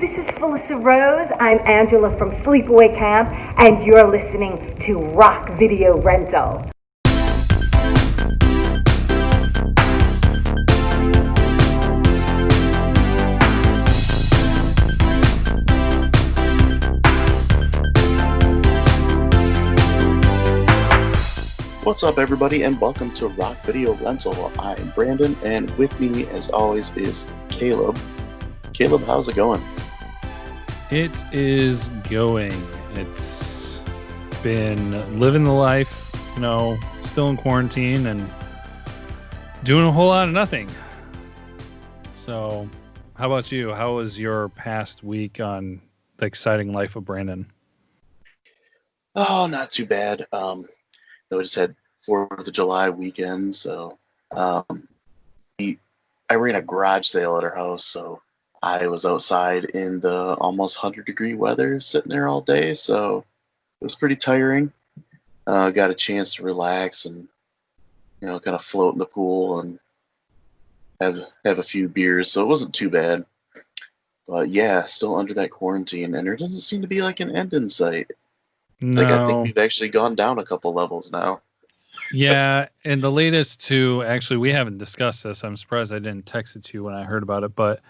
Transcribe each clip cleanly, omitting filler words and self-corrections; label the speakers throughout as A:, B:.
A: this is Felissa Rose. I'm Angela from Sleepaway Camp, and you're listening to Rock Video Rental.
B: What's up, everybody, and welcome to Rock Video Rental. I'm Brandon, and with me, as always, is Caleb. Caleb, how's it going?
C: It is going. It's been living the life, still in quarantine and doing a whole lot of nothing. So, how about you? How was your past week on the exciting life of Brandon?
B: Oh, not too bad. We just had 4th of July weekend, so I ran a garage sale at our house, so I was outside in the almost 100-degree weather, sitting there all day, so it was pretty tiring. Got a chance to relax and, kind of float in the pool and have a few beers, so it wasn't too bad. But yeah, still under that quarantine, and there doesn't seem to be like an end in sight.
C: No.
B: I think we've actually gone down a couple levels now.
C: Yeah, and the latest two, actually, we haven't discussed this. I'm surprised I didn't text it to you when I heard about it. But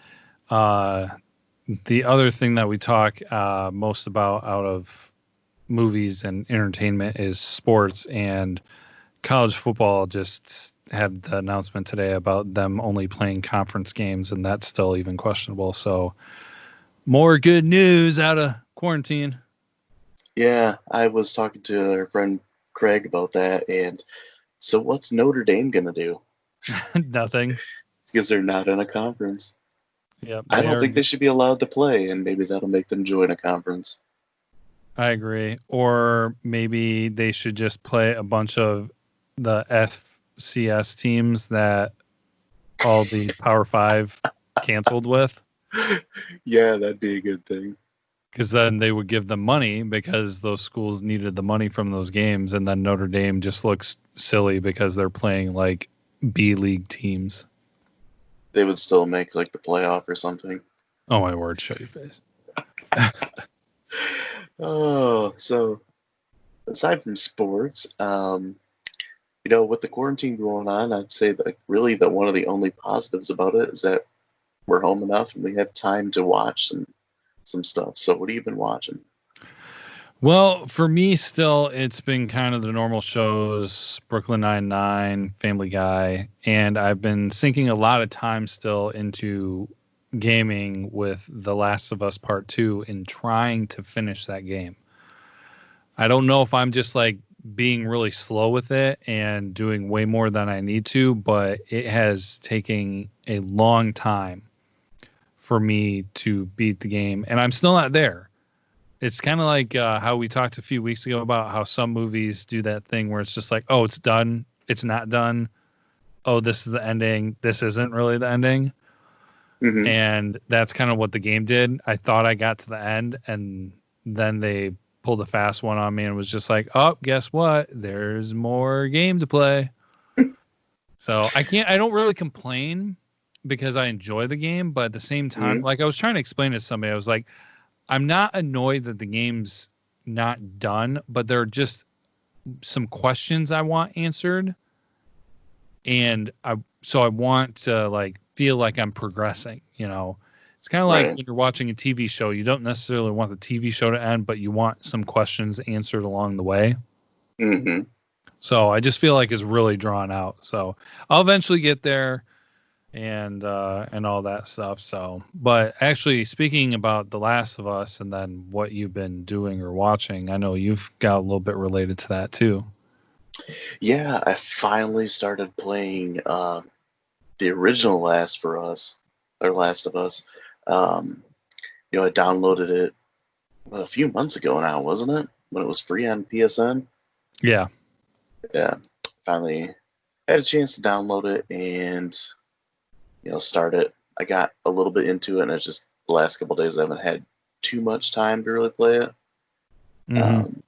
C: the other thing that we talk most about out of movies and entertainment is sports. And college football just had the announcement today about them only playing conference games, and that's still even questionable. So more good news out of quarantine.
B: Yeah, I was talking to our friend Craig about that, and so what's Notre Dame gonna do?
C: Nothing,
B: because they're not in a conference.
C: Yeah,
B: I don't think they should be allowed to play, and maybe that'll make them join a conference.
C: I agree. Or maybe they should just play a bunch of the FCS teams that all the Power 5 canceled with.
B: Yeah, that'd be a good thing.
C: Because then they would give them money because those schools needed the money from those games. And then Notre Dame just looks silly because they're playing like B League teams.
B: They would still make like the playoff or something.
C: Oh, my word. Show your face.
B: Oh, so aside from sports, with the quarantine going on, I'd say that really one of the only positives about it is that we're home enough and we have time to watch some stuff. So what have you been watching?
C: Well, for me still, it's been kind of the normal shows, Brooklyn Nine-Nine, Family Guy, and I've been sinking a lot of time still into gaming with The Last of Us Part 2 and trying to finish that game. I don't know if I'm just like being really slow with it and doing way more than I need to, but it has taken a long time for me to beat the game, and I'm still not there. It's kind of like how we talked a few weeks ago about how some movies do that thing where it's just like, oh, it's done, it's not done. Oh, this is the ending. This isn't really the ending.
B: Mm-hmm.
C: And that's kind of what the game did. I thought I got to the end, and then they pulled a fast one on me and was just like, oh, guess what? There's more game to play. So I don't really complain because I enjoy the game, but at the same time, like I was trying to explain to somebody, I was like, I'm not annoyed that the game's not done, but there are just some questions I want answered. And I want to like feel like I'm progressing, It's kind of like when you're watching a TV show, you don't necessarily want the TV show to end, but you want some questions answered along the way.
B: Mm-hmm.
C: So I just feel like it's really drawn out. So I'll eventually get there and all that stuff. So, but actually speaking about The Last of Us and then what you've been doing or watching, I know you've got a little bit related to that too.
B: Yeah, I finally started playing the original Last of Us. I downloaded it a few months ago now, wasn't it? When it was free on PSN.
C: Yeah.
B: Yeah. Finally had a chance to download it and start it. I got a little bit into it, and it's just the last couple of days I haven't had too much time to really play it.
C: Mm-hmm.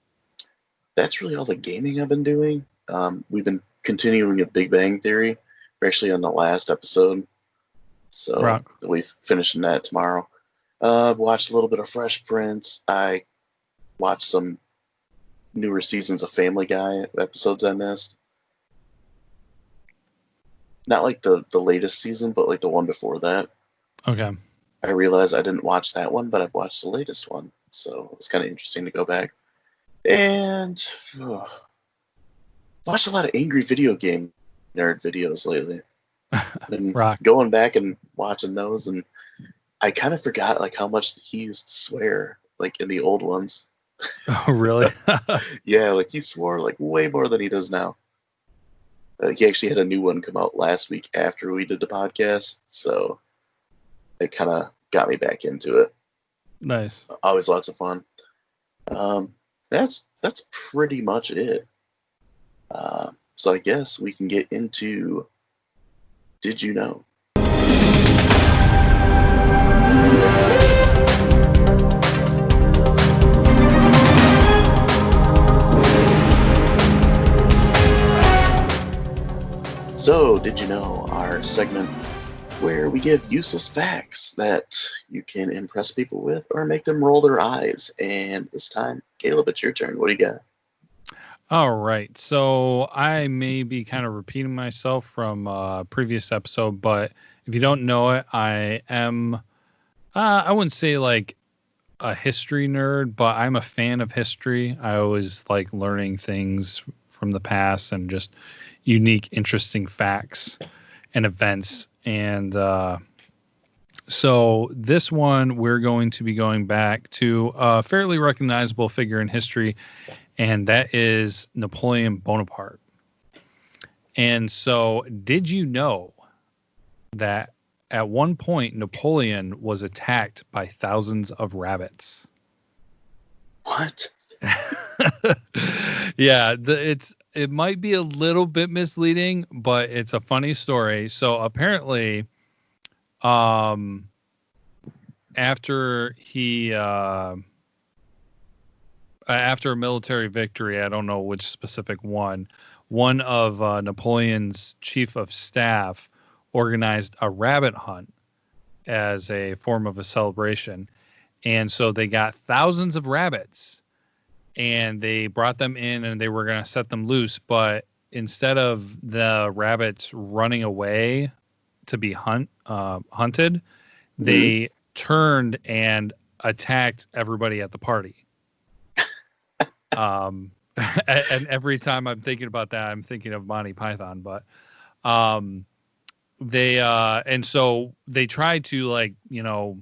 B: That's really all the gaming I've been doing. We've been continuing with Big Bang Theory. We're actually on the last episode, so we'll be finishing that tomorrow. Watched a little bit of Fresh Prince. I watched some newer seasons of Family Guy episodes I missed. Not like the latest season, but like the one before that.
C: Okay.
B: I realized I didn't watch that one, but I've watched the latest one. So it was kind of interesting to go back. And watched a lot of angry video game nerd videos lately. Been going back and watching those, and I kind of forgot like how much he used to swear like in the old ones.
C: Oh, really?
B: Yeah, like he swore like way more than he does now. He actually had a new one come out last week after we did the podcast, so it kind of got me back into it.
C: Nice.
B: Always lots of fun. That's pretty much it. So I guess we can get into Did You Know? So, Did You Know? Our segment where we give useless facts that you can impress people with or make them roll their eyes. And this time, Caleb, it's your turn. What do you got?
C: All right. So I may be kind of repeating myself from a previous episode, but if you don't know it, I am, I wouldn't say like a history nerd, but I'm a fan of history. I always like learning things from the past and just unique, interesting facts and events. And so this one, we're going to be going back to a fairly recognizable figure in history, and that is Napoleon Bonaparte. And so did you know that at one point Napoleon was attacked by thousands of rabbits?
B: What?
C: Yeah, it might be a little bit misleading, but it's a funny story. So apparently, after a military victory, I don't know which specific one of Napoleon's chief of staff organized a rabbit hunt as a form of a celebration. And so they got thousands of rabbits and they brought them in and they were going to set them loose. But instead of the rabbits running away to be hunted, they turned and attacked everybody at the party. And every time I'm thinking about that, I'm thinking of Monty Python, but and so they tried to, like, you know,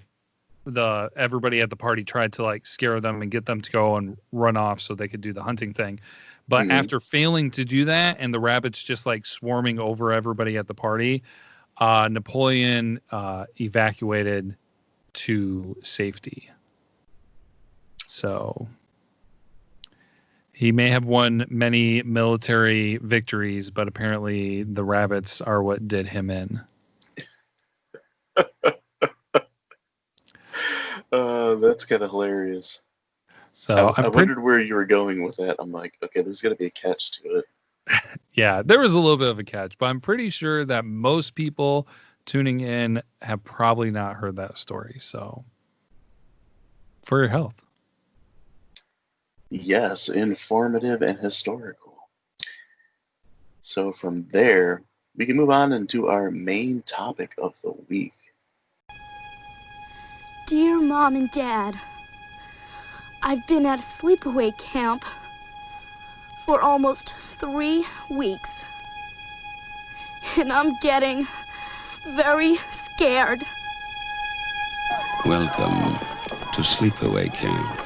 C: everybody at the party tried to like scare them and get them to go and run off so they could do the hunting thing. But after failing to do that and the rabbits just like swarming over everybody at the party, Napoleon evacuated to safety. So he may have won many military victories, but apparently the rabbits are what did him in.
B: That's kind of hilarious.
C: So
B: I wondered where you were going with that. I'm like, okay, there's got to be a catch to it.
C: Yeah, there was a little bit of a catch, but I'm pretty sure that most people tuning in have probably not heard that story. So for your health.
B: Yes, informative and historical. So from there, we can move on into our main topic of the week.
D: Dear Mom and Dad, I've been at a sleepaway camp for almost 3 weeks, and I'm getting very scared.
E: Welcome to Sleepaway Camp.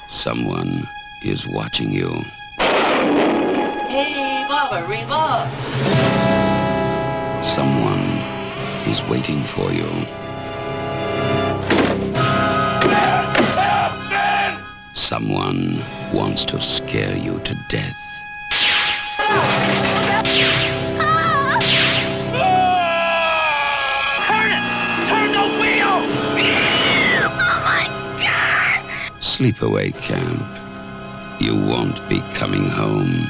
E: Someone is watching you.
F: Hey, Baba, Reba!
E: Someone is waiting for you. Someone wants to scare you to death.
F: Turn it! Turn the wheel! Oh my God!
E: Sleepaway Camp. You won't be coming home.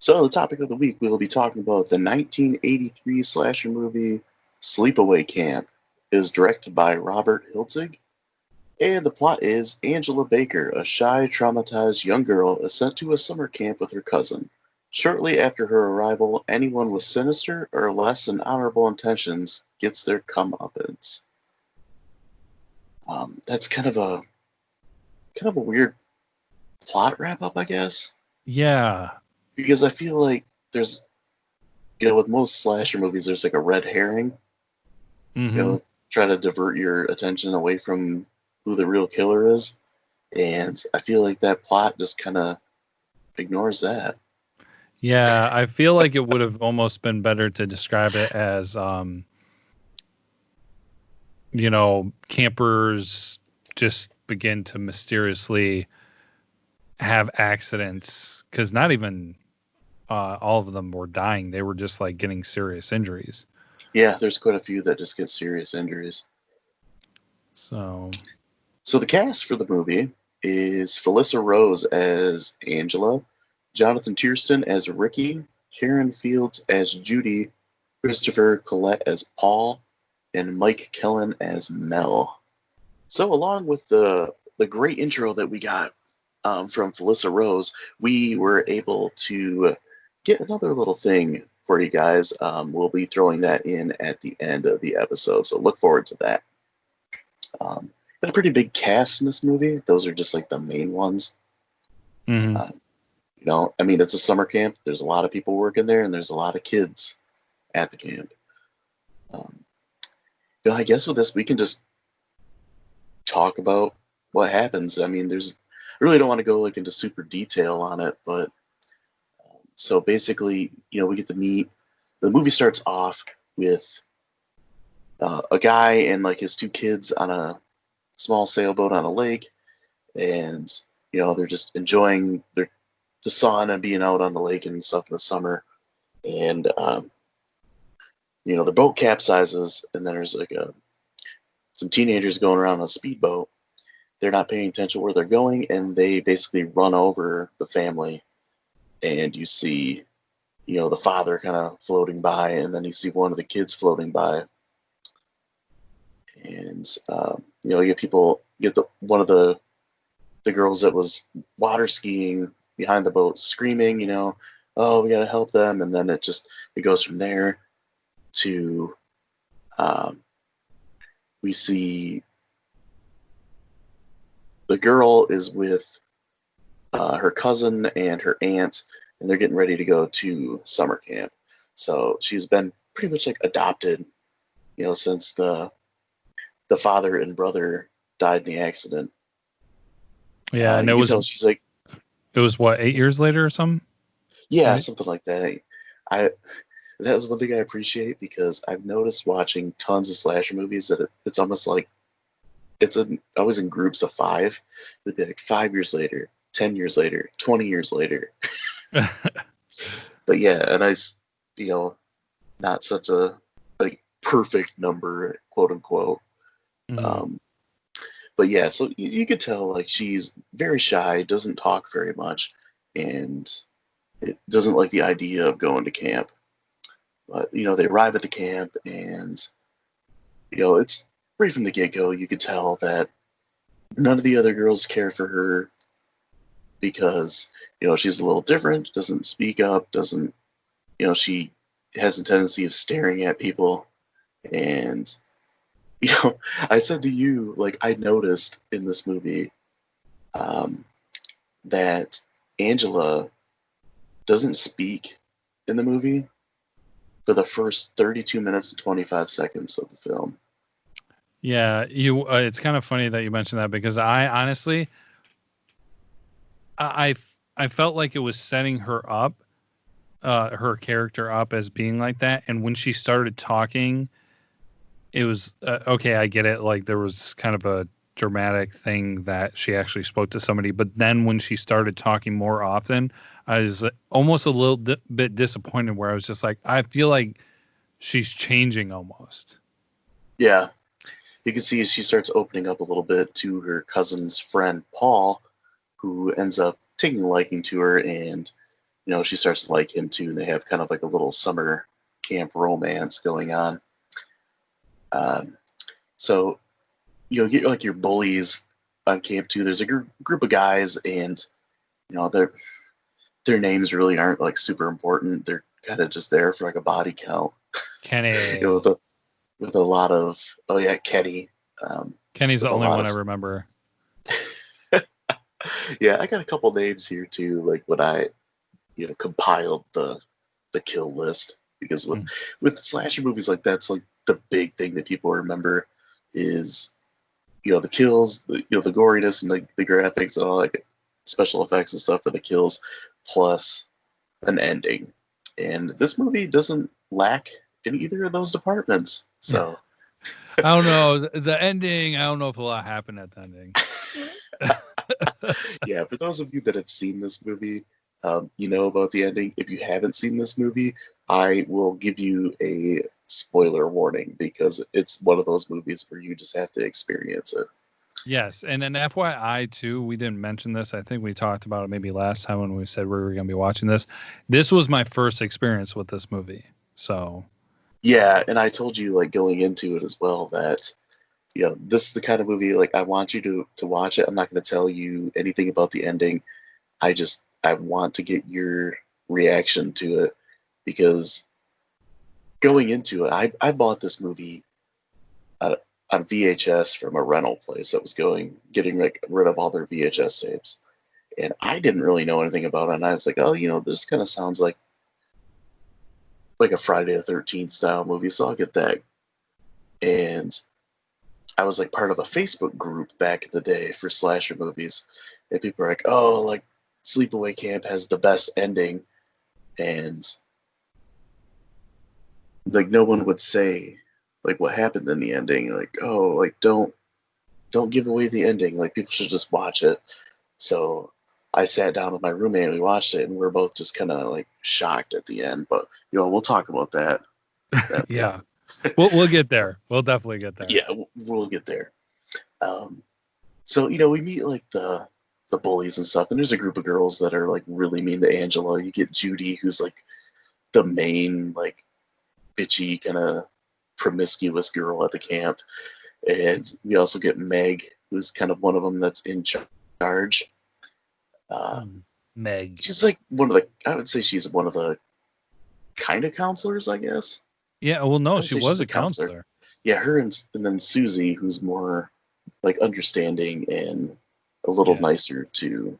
B: So the topic of the week, we will be talking about the 1983 slasher movie Sleepaway Camp. It is directed by Robert Hiltzig. And the plot is Angela Baker, a shy, traumatized young girl, is sent to a summer camp with her cousin. Shortly after her arrival, anyone with sinister or less than honorable intentions gets their comeuppance. That's kind of a weird plot wrap up, I guess.
C: Yeah.
B: Because I feel like there's, with most slasher movies, there's like a red herring.
C: Mm-hmm.
B: Try to divert your attention away from who the real killer is. And I feel like that plot just kind of ignores that.
C: Yeah, I feel like it would have almost been better to describe it as, campers just begin to mysteriously have accidents, because not even all of them were dying. They were just like getting serious injuries.
B: Yeah, there's quite a few that just get serious injuries.
C: So
B: the cast for the movie is Felissa Rose as Angela, Jonathan Tierston as Ricky, Karen Fields as Judy, Christopher Collette as Paul, and Mike Kellen as Mel. So along with the great intro that we got from Felissa Rose, we were able to get another little thing for you guys. We'll be throwing that in at the end of the episode, so look forward to that. Got a pretty big cast in this movie. Those are just like the main ones.
C: mm-hmm.
B: It's a summer camp. There's a lot of people working there, and there's a lot of kids at the camp. I guess with this, we can just talk about what happens. I really don't want to go into super detail on it, but so basically, we get to meet. The movie starts off with a guy and his two kids on a small sailboat on a lake, and they're just enjoying the sun and being out on the lake and stuff in the summer, and the boat capsizes, and then there's some teenagers going around on a speedboat. They're not paying attention where they're going, and they basically run over the family, and you see the father kind of floating by, and then you see one of the kids floating by. And you get one of the girls that was water skiing behind the boat screaming, oh, we gotta help them. And then it goes from there to we see the girl is with her cousin and her aunt, and they're getting ready to go to summer camp. So she's been pretty much adopted, since the father and brother died in the accident.
C: Yeah, and
B: she's it
C: was what, 8 years later or something?
B: Yeah,
C: right?
B: Something like that. That was one thing I appreciate, because I've noticed watching tons of slasher movies that it's almost like always in groups of 5. It'd be 5 years later, 10 years later, 20 years later. But yeah, a nice, not such a perfect number, quote unquote.
C: Mm.
B: But yeah, so you could tell she's very shy, doesn't talk very much, and it doesn't like the idea of going to camp. But they arrive at the camp, and it's right from the get-go. You could tell that none of the other girls care for her, because she's a little different, doesn't speak up, doesn't she has a tendency of staring at people. And I said to you, I noticed in this movie that Angela doesn't speak in the movie for the first 32 minutes and 25 seconds of the film.
C: Yeah, it's kind of funny that you mentioned that, because I honestly, I felt like it was setting her up, her character up as being like that, and when she started talking, it was okay. I get it. There was kind of a dramatic thing that she actually spoke to somebody, but then when she started talking more often, I was almost a little bit disappointed, where I was just like, I feel like she's changing almost.
B: Yeah. You can see as she starts opening up a little bit to her cousin's friend, Paul, who ends up taking a liking to her and, she starts to like him too, and they have kind of like a little summer camp romance going on. So get like your bullies on camp too. There's a group of guys, and their names really aren't like super important. They're kind of just there for like a body count.
C: Kenny.
B: With a lot of Kenny.
C: Kenny's the only one I remember.
B: Yeah, I got a couple names here too. Like when I compiled the kill list, because with slasher movies, like that's like the big thing that people remember is the kills, the goriness and the graphics and all like special effects and stuff for the kills, plus an ending. And this movie doesn't lack in either of those departments. So
C: I don't know the ending. I don't know if a lot happened at the ending.
B: Yeah, for those of you that have seen this movie, you know about the ending. If you haven't seen this movie, I will give you a spoiler warning, because it's one of those movies where you just have to experience it.
C: Yes, and then FYI too, we didn't mention this. I think we talked about it maybe last time when we said we were going to be watching this. This was my first experience with this movie, so
B: yeah. And I told you like going into it as well that this is the kind of movie like I want you to watch it. I'm not going to tell you anything about the ending. I want to get your reaction to it, because going into it, I bought this movie on VHS from a rental place that was getting like rid of all their VHS tapes, and I didn't really know anything about it. And I was like, oh, this kind of sounds like a Friday the 13th style movie, so I'll get that. And I was like part of a Facebook group back in the day for slasher movies, and people were like, oh, like Sleepaway Camp has the best ending, and like no one would say like what happened in the ending, like, oh, like don't give away the ending, like people should just watch it. So I sat down with my roommate and we watched it, and we're both just kind of like shocked at the end, but we'll talk about that.
C: Yeah. We'll get there. We'll definitely get there.
B: Yeah, we'll get there. So we meet like the bullies and stuff, and there's a group of girls that are like really mean to Angela. You get Judy, who's like the main like bitchy kind of promiscuous girl at the camp, and we also get Meg, who's kind of one of them that's in charge.
C: Meg,
B: she's like I would say she's one of the kind of counselors, I guess.
C: Yeah, well, no, she was a counselor.
B: Yeah, her and then Susie, who's more like understanding and a little nicer to.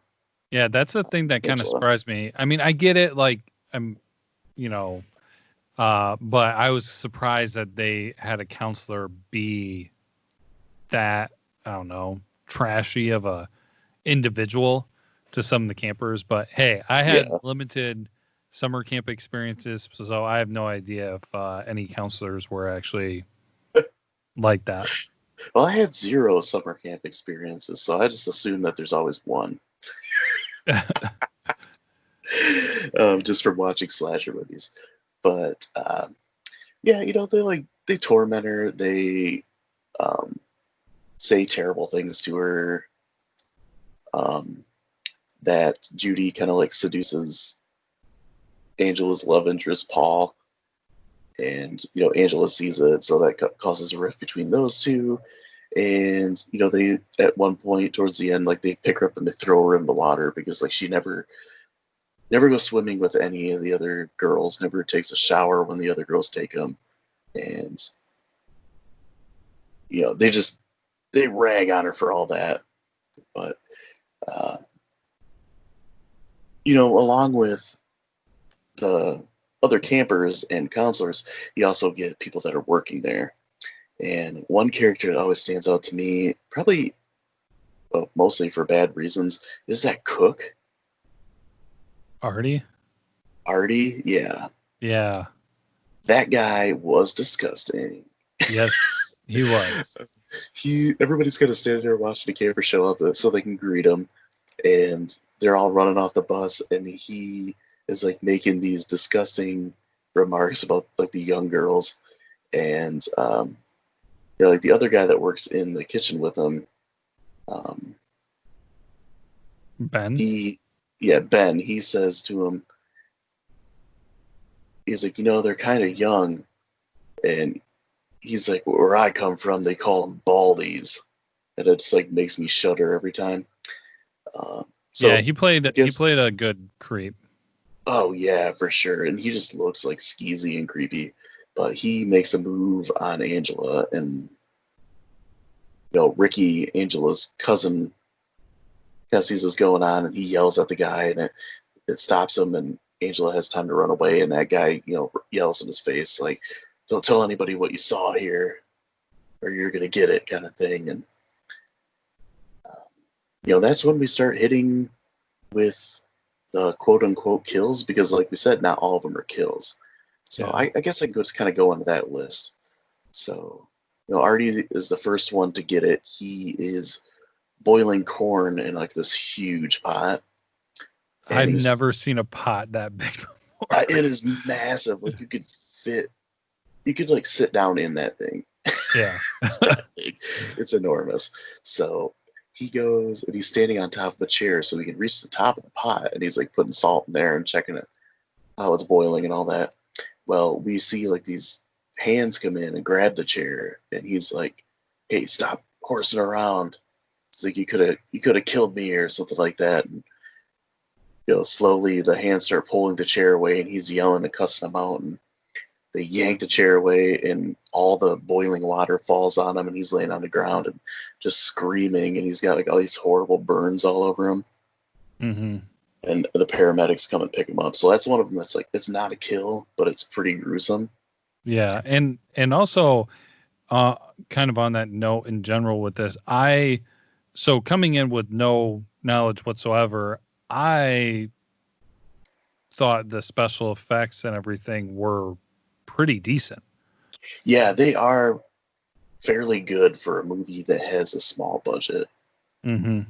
C: Yeah, that's the thing that kind of surprised me. I mean, I get it, like but I was surprised that they had a counselor be that, I don't know, trashy of a individual to some of the campers. But hey, I had limited summer camp experiences, so I have no idea if any counselors were actually like that.
B: Well, I had 0 summer camp experiences, so I just assume that there's always one. Just from watching slasher movies. But they torment her, they say terrible things to her. That Judy kind of like seduces Angela's love interest, Paul, and Angela sees it, so that causes a rift between those two. And they at one point towards the end, like they pick her up and they throw her in the water, because like she never goes swimming with any of the other girls, never takes a shower when the other girls take them, and they rag on her for all that. But along with the other campers and counselors, you also get people that are working there. And one character that always stands out to me, probably mostly for bad reasons, is that cook.
C: Artie,
B: yeah.
C: Yeah.
B: That guy was disgusting.
C: Yes, he was.
B: Everybody's kind of standing there watching the camper show up so they can greet him, and they're all running off the bus, and he is like making these disgusting remarks about like the young girls, and like the other guy that works in the kitchen with him,
C: Ben.
B: Ben. He says to him, he's like, they're kind of young, and he's like, where I come from, they call them baldies, and it just like makes me shudder every time. So
C: yeah, he played a good creep.
B: Oh yeah, for sure, and he just looks like skeezy and creepy. But he makes a move on Angela, and Ricky, Angela's cousin, kind of sees what's going on, and he yells at the guy, and it stops him, and Angela has time to run away, and that guy, yells in his face like, "Don't tell anybody what you saw here, or you're gonna get it," kind of thing. And that's when we start hitting with the quote unquote kills, because like we said, not all of them are kills. So
C: Yeah.
B: I guess I could just kind of go into that list. So, Artie is the first one to get it. He is boiling corn in like this huge pot.
C: I've never seen a pot that big before.
B: It is massive. Like you could like sit down in that thing.
C: Yeah.
B: It's that big. It's enormous. So he goes and he's standing on top of a chair so he can reach the top of the pot, and he's like putting salt in there and checking it, how it's boiling and all that. Well, we see like these hands come in and grab the chair, and he's like, "Hey, stop horsing around." It's like, you could have killed me or something like that. And, slowly the hands start pulling the chair away, and he's yelling and cussing them out, and they yank the chair away, and all the boiling water falls on him, and he's laying on the ground and just screaming, and he's got like all these horrible burns all over him.
C: Mm-hmm.
B: And the paramedics come and pick him up. So that's one of them that's like, it's not a kill, but it's pretty gruesome.
C: Yeah, and also, kind of on that note in general with this, so coming in with no knowledge whatsoever, I thought the special effects and everything were pretty decent.
B: Yeah, they are fairly good for a movie that has a small budget.
C: Mm-hmm.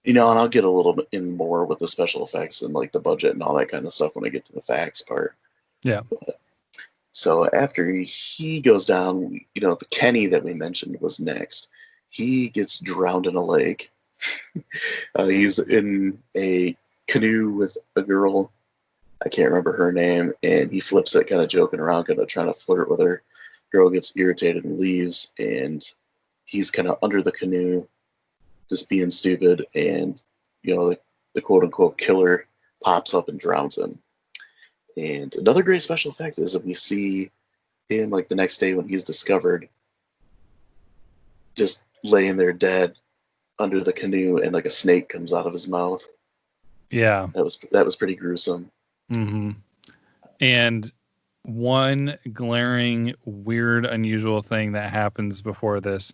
B: And I'll get a little bit in more with the special effects and like the budget and all that kind of stuff when I get to the facts part.
C: Yeah.
B: So after he goes down, the Kenny that we mentioned was next. He gets drowned in a lake. He's in a canoe with a girl. I can't remember her name, and he flips it, kind of joking around, kind of trying to flirt with her. Girl gets irritated and leaves, and he's kind of under the canoe, just being stupid, and the quote unquote killer pops up and drowns him. And another great special effect is that we see him like the next day when he's discovered, just laying there dead under the canoe, and like a snake comes out of his mouth.
C: Yeah,
B: that was pretty gruesome.
C: Mm-hmm. And one glaring, weird, unusual thing that happens before this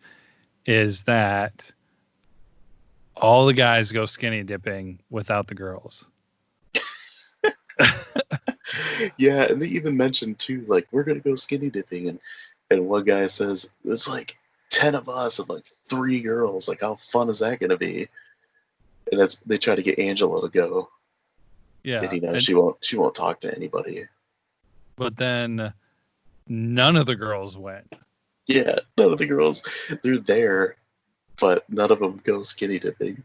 C: is that all the guys go skinny dipping without the girls.
B: Yeah, and they even mentioned too, like, we're gonna go skinny dipping, and one guy says it's like 10 of us and like 3 girls. Like, how fun is that gonna be? And they try to get Angela to go.
C: Yeah,
B: and she won't talk to anybody.
C: But then none of the girls went.
B: Yeah, none of the girls. They're there, but none of them go skinny dipping.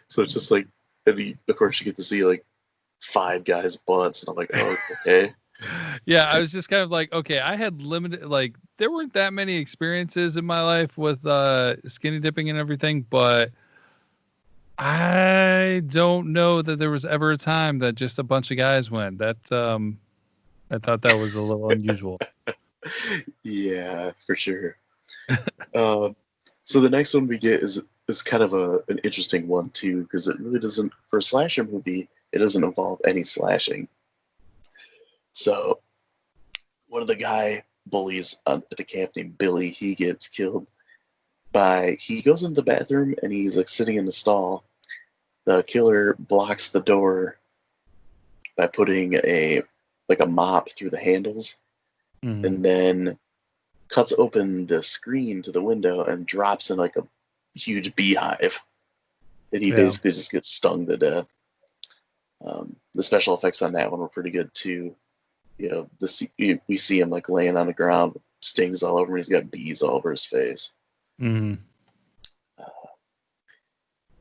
B: So it's just like, of course, you get to see like 5 guys' butts, and I'm like, oh, okay.
C: Yeah, I was just kind of like, okay, I had limited, like, there weren't that many experiences in my life with skinny dipping and everything, but I don't know that there was ever a time that just a bunch of guys went. That I thought that was a little unusual.
B: Yeah, for sure. So the next one we get is kind of an interesting one too, because it really doesn't, for a slasher movie, it doesn't involve any slashing. So one of the guy bullies at the camp named Billy, he gets killed he goes into the bathroom, and he's like sitting in the stall. The killer blocks the door by putting a mop through the handles, and then cuts open the screen to the window and drops in like a huge beehive, and he basically just gets stung to death. The special effects on that one were pretty good too. We see him like laying on the ground with stings all over him. He's got bees all over his face.
C: Mm-hmm.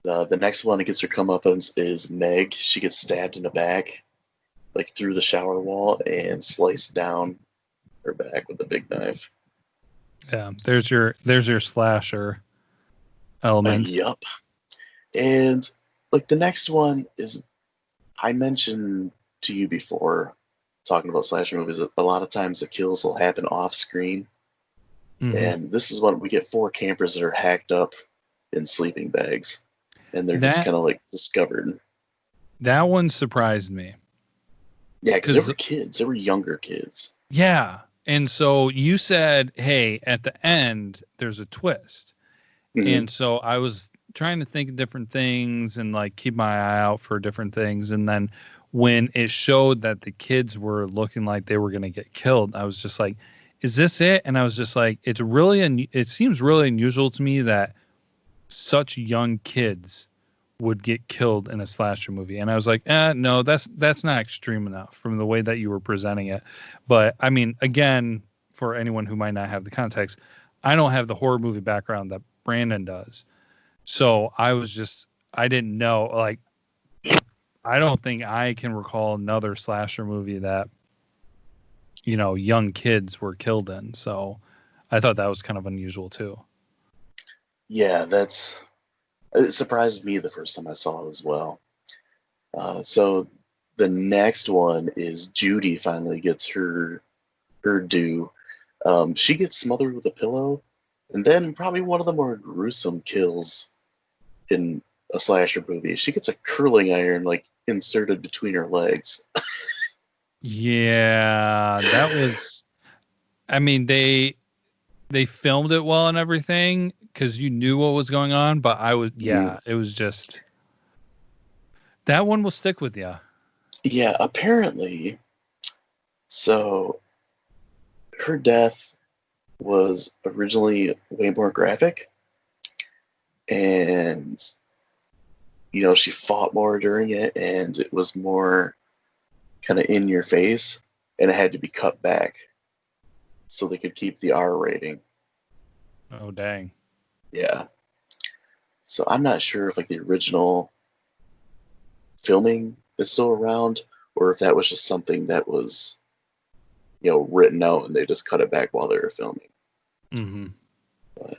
B: The next one that gets her comeuppance is Meg. She gets stabbed in the back like through the shower wall and sliced down her back with a big knife.
C: Yeah, there's your slasher element.
B: Yup. And like the next one is, I mentioned to you before, talking about slasher movies, a lot of times the kills will happen off screen.
C: Mhm.
B: And this is when we get 4 campers that are hacked up in sleeping bags. And they're just
C: That
B: kind of like discovered.
C: that one surprised me.
B: Yeah, because they
C: 'Cause
B: were kids. They were younger kids.
C: Yeah. And so you said, hey, at the end, there's a twist.
B: Mhm.
C: And so I was trying to think of different things and like keep my eye out for different things. And then when it showed that the kids were looking like they were going to get killed, I was just like, is this it? And I was just like, it seems really unusual to me that such young kids would get killed in a slasher movie. And I was like, no, that's not extreme enough from the way that you were presenting it. But I mean, again, for anyone who might not have the context, I don't have the horror movie background that Brandon does. So I didn't know, like, I don't think I can recall another slasher movie that, young kids were killed in. So I thought that was kind of unusual too.
B: Yeah, it surprised me the first time I saw it as well. So the next one is Judy finally gets her due. She gets smothered with a pillow, and then probably one of the more gruesome kills in a slasher movie. She gets a curling iron like inserted between her legs.
C: Yeah, that was. I mean, they filmed it well and everything because you knew what was going on. But it was just that one will stick with you.
B: Yeah, apparently. So her death was originally way more graphic, and she fought more during it, and it was more kind of in your face, and it had to be cut back so they could keep the R rating.
C: Oh dang!
B: Yeah. So I'm not sure if like the original filming is still around, or if that was just something that was written out and they just cut it back while they were filming.
C: Mm-hmm.
B: But,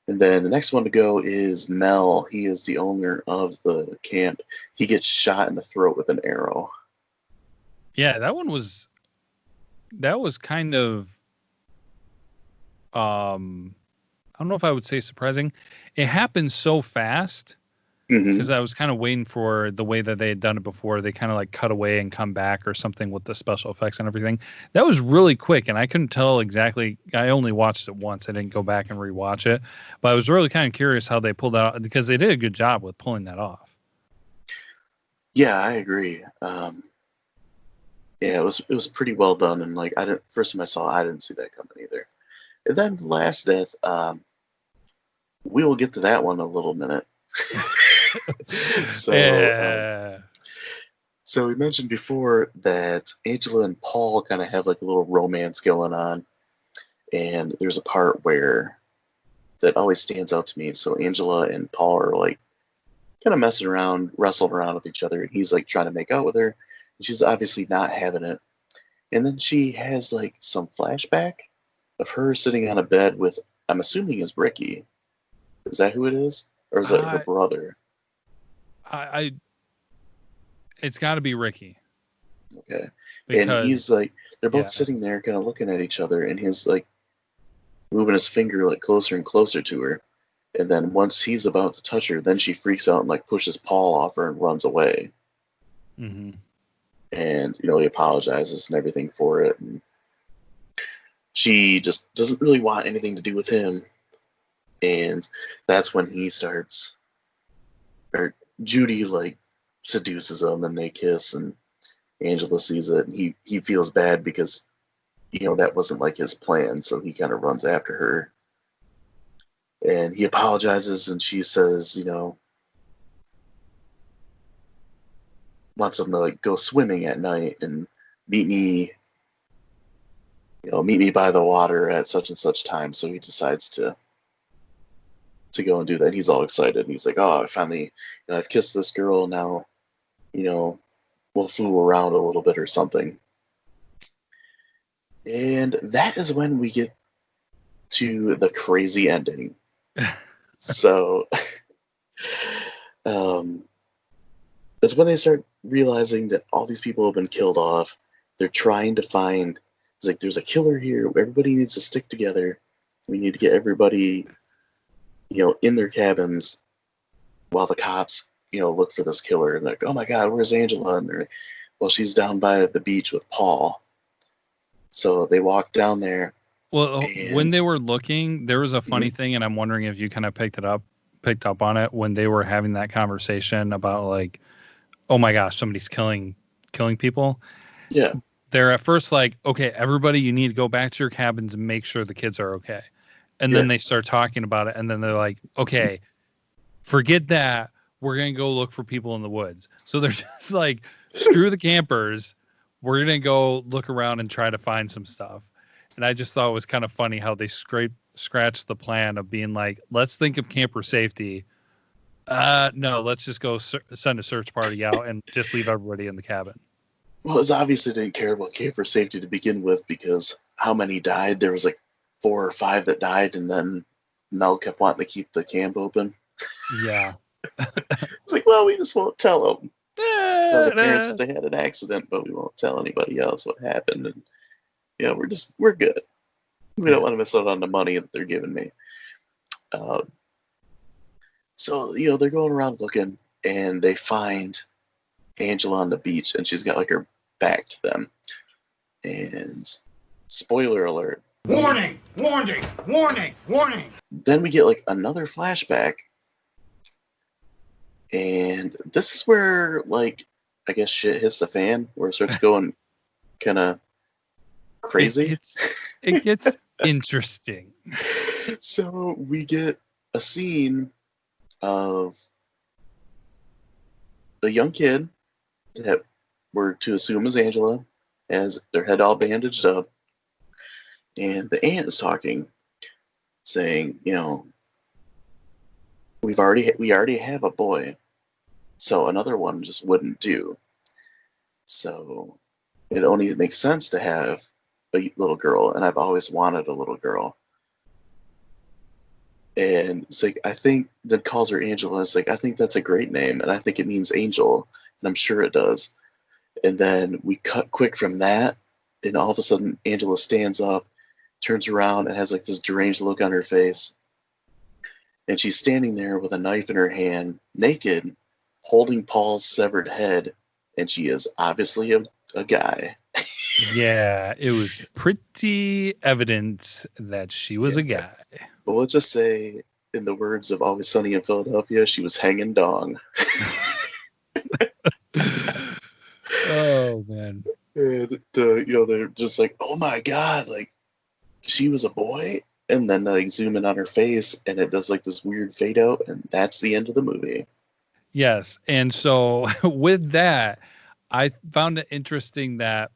B: and then the next one to go is Mel. He is the owner of the camp. He gets shot in the throat with an arrow.
C: Yeah, that was kind of I don't know if I would say surprising. It happened so fast because I was kind of waiting for the way that they had done it before. They kind of like cut away and come back or something with the special effects and everything. That was really quick, and I couldn't tell exactly. I only watched it once. I didn't go back and rewatch it, but I was really kind of curious how they pulled that out because they did a good job with pulling that off.
B: Yeah, I agree. Yeah, it was pretty well done, and like first time I saw it, I didn't see that coming either. And then the last death, we will get to that one in a little minute. So we mentioned before that Angela and Paul kind of have like a little romance going on, and there's a part where that always stands out to me. So Angela and Paul are like kind of messing around, wrestling around with each other, and he's like trying to make out with her, and she's obviously not having it. And then she has like some flashback of her sitting on a bed with, I'm assuming is Ricky. Is that who it is? Or is it her brother?
C: It's got to be Ricky.
B: Okay. And he's like, they're both sitting there kind of looking at each other, and he's like moving his finger like closer and closer to her. And then once he's about to touch her, then she freaks out and like pushes Paul off her and runs away.
C: Mm-hmm.
B: And, he apologizes and everything for it. And she just doesn't really want anything to do with him. And that's when Judy like seduces him and they kiss, and Angela sees it, and he feels bad because that wasn't like his plan, so he kind of runs after her, and he apologizes, and she says wants him to like go swimming at night and meet me by the water at such and such time. So he decides to go and do that. And he's all excited, and he's like, oh, I finally I've kissed this girl now, flew around a little bit or something. And that is when we get to the crazy ending. So, that's when they start realizing that all these people have been killed off. They're trying to find, it's like, there's a killer here. Everybody needs to stick together. We need to get everybody, in their cabins while the cops, look for this killer. And they're like, oh my God, where's Angela? And they're like, well, she's down by the beach with Paul. So they walk down there.
C: Well, when they were looking, there was a funny thing, and I'm wondering if you kind of picked up on it when they were having that conversation about like, oh my gosh, somebody's killing people.
B: Yeah.
C: They're at first like, okay, everybody, you need to go back to your cabins and make sure the kids are okay. And then they start talking about it, and then they're like, okay, forget that. We're going to go look for people in the woods. So they're just like, screw the campers. We're going to go look around and try to find some stuff. And I just thought it was kind of funny how they scratched the plan of being like, let's think of camper safety. No, let's just go send a search party out and just leave everybody in the cabin.
B: Well, it's obviously didn't care about camper safety to begin with, because how many died? There was like 4 or 5 that died, and then Mel kept wanting to keep the camp open.
C: Yeah.
B: It's like, well, we just won't tell them. Tell the parents that they had an accident, but we won't tell anybody else what happened. And we're good. We don't want to miss out on the money that they're giving me. So, they're going around looking, and they find Angela on the beach, and she's got like her back to them. And spoiler alert.
F: Warning! Warning! Warning! Warning!
B: Then we get like another flashback. And this is where, like, I guess shit hits the fan, where it starts going kind of crazy.
C: It gets interesting.
B: So we get a scene of a young kid that we're to assume is Angela, has their head all bandaged up, and the aunt is talking, saying, we already have a boy, so another one just wouldn't do. So it only makes sense to have a little girl, and I've always wanted a little girl. And it's like, I think that calls her Angela. It's like, I think that's a great name, and I think it means angel, and I'm sure it does. And then we cut quick from that, and all of a sudden Angela stands up, turns around, and has like this deranged look on her face. And she's standing there with a knife in her hand, naked, holding Paul's severed head, and she is obviously a guy.
C: Yeah, it was pretty evident that she was a guy.
B: Well, let's just say, in the words of Always Sunny in Philadelphia, she was hanging dong.
C: Oh, man.
B: And they're just like, oh my God, like, she was a boy? And then they zoom in on her face, and it does like this weird fade out, and that's the end of the movie.
C: Yes. And so with that, I found it interesting that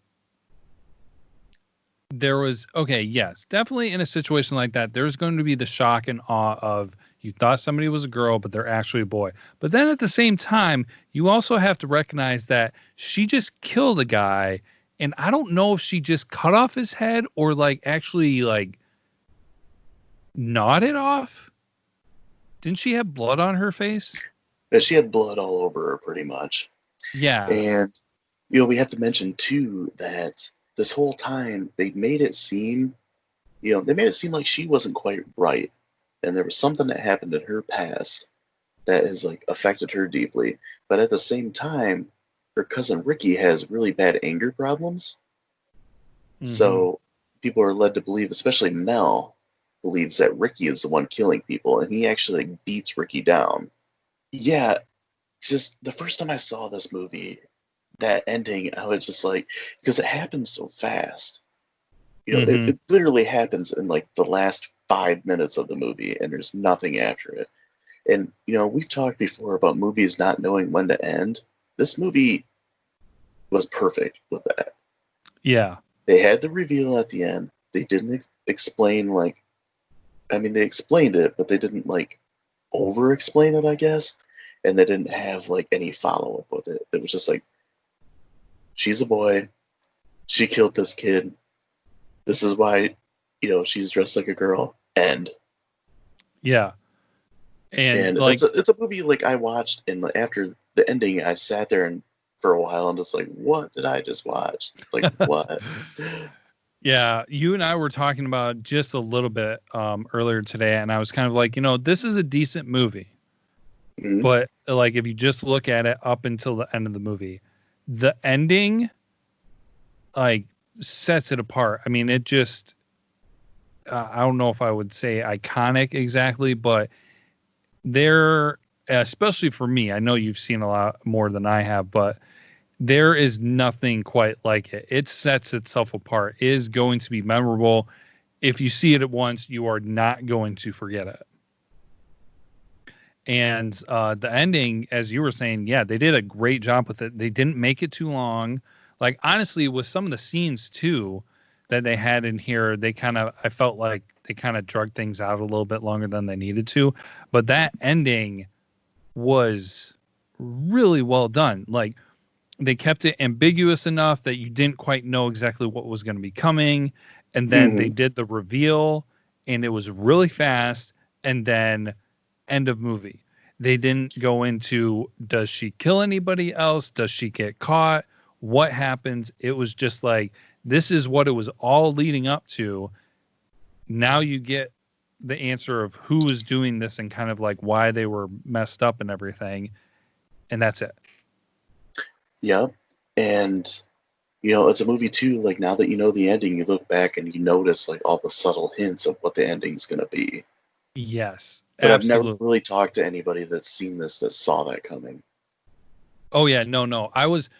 C: there was, yes, definitely in a situation like that, there's going to be the shock and awe of you thought somebody was a girl, but they're actually a boy. But then at the same time, you also have to recognize that she just killed a guy, and I don't know if she just cut off his head or like actually like gnawed it off. Didn't she have blood on her face?
B: Yeah, she had blood all over her pretty much.
C: Yeah.
B: And, we have to mention too that this whole time they made it seem like she wasn't quite right. And there was something that happened in her past that has like affected her deeply. But at the same time, her cousin Ricky has really bad anger problems. Mm-hmm. So people are led to believe, especially Mel, believes that Ricky is the one killing people, and he actually like, beats Ricky down. Yeah, just the first time I saw this movie, that ending, I was just like, because it happens so fast. It literally happens in like the last 5 minutes of the movie, and there's nothing after it. And, we've talked before about movies not knowing when to end. This movie was perfect with that.
C: Yeah.
B: They had the reveal at the end. They didn't explain, they explained it, but they didn't, over-explain it, I guess. And they didn't have, any follow-up with it. It was just like, she's a boy. She killed this kid. This is why, she's dressed like a girl. And
C: Yeah. And like,
B: it's a movie like I watched, and after the ending, I sat there and for a while and just like, what did I just watch? Like, what?
C: yeah, you and I were talking about just a little bit earlier today, and I was kind of like, this is a decent movie.
B: Mhm.
C: But like, if you just look at it up until the end of the movie, the ending like sets it apart. I mean, it just, I don't know if I would say iconic exactly, but there, especially for me, I know you've seen a lot more than I have, but there is nothing quite like it. It sets itself apart. It is going to be memorable. If you see it at once, you are not going to forget it. And the ending, as you were saying, yeah, they did a great job with it. They didn't make it too long. Like, honestly, with some of the scenes too that they had in here, I felt like they kind of drug things out a little bit longer than they needed to. But that ending was really well done. Like, they kept it ambiguous enough that you didn't quite know exactly what was going to be coming. And then they did the reveal, and it was really fast. And then end of movie. They didn't go into, does she kill anybody else? Does she get caught? What happens? It was just like, this is what it was all leading up to. Now you get the answer of who was doing this and kind of like why they were messed up and everything. And that's it.
B: Yep. And, it's a movie too, like now that you know the ending, you look back and you notice like all the subtle hints of what the ending's going to be.
C: Yes.
B: But
C: absolutely.
B: I've never really talked to anybody that's seen this that saw that coming.
C: Oh yeah, no.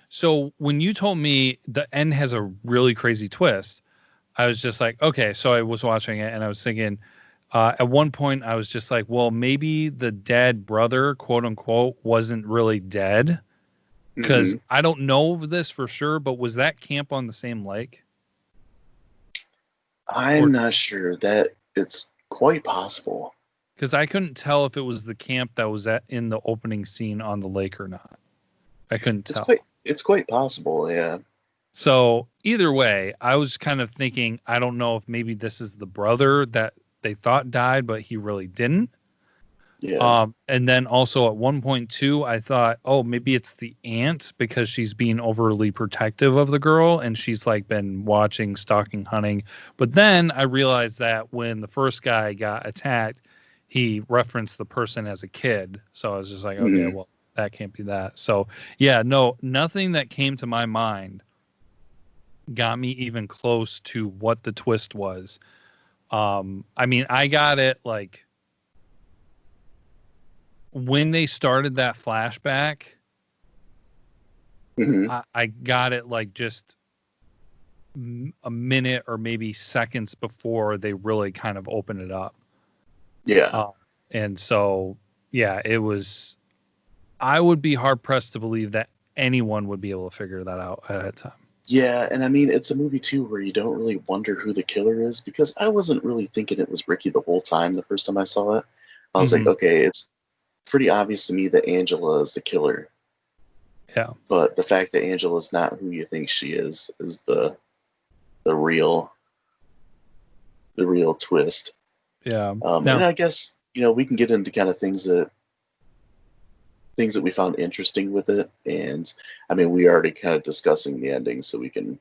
C: So when you told me the end has a really crazy twist, I was just like, okay. So I was watching it and I was thinking, at one point I was just like, well, maybe the dead brother, quote unquote, wasn't really dead. Because I don't know this for sure, but was that camp on the same lake?
B: I'm not sure. That it's quite possible.
C: Because I couldn't tell if it was the camp that was in the opening scene on the lake or not. I couldn't tell.
B: It's quite possible, yeah.
C: So either way, I was kind of thinking, I don't know if maybe this is the brother that they thought died, but he really didn't.
B: Yeah.
C: And then also at one point too, I thought, oh, maybe it's the aunt because she's being overly protective of the girl and she's like been watching, stalking, hunting. But then I realized that when the first guy got attacked, he referenced the person as a kid. So I was just like, okay, well, that can't be that. So yeah, no, nothing that came to my mind got me even close to what the twist was. I mean, I got it like when they started that flashback, I got it like just a minute or maybe seconds before they really kind of open it up.
B: Yeah.
C: And so, yeah, it was, I would be hard pressed to believe that anyone would be able to figure that out ahead of time.
B: Yeah, and I mean, it's a movie too where you don't really wonder who the killer is, because I wasn't really thinking it was Ricky the whole time the first time I saw it. I was like, okay, it's pretty obvious to me that Angela is the killer.
C: Yeah.
B: But the fact that Angela's not who you think she is the real twist.
C: Yeah.
B: And I guess, we can get into kind of things that we found interesting with it. And I mean, we already kind of discussing the ending, so we can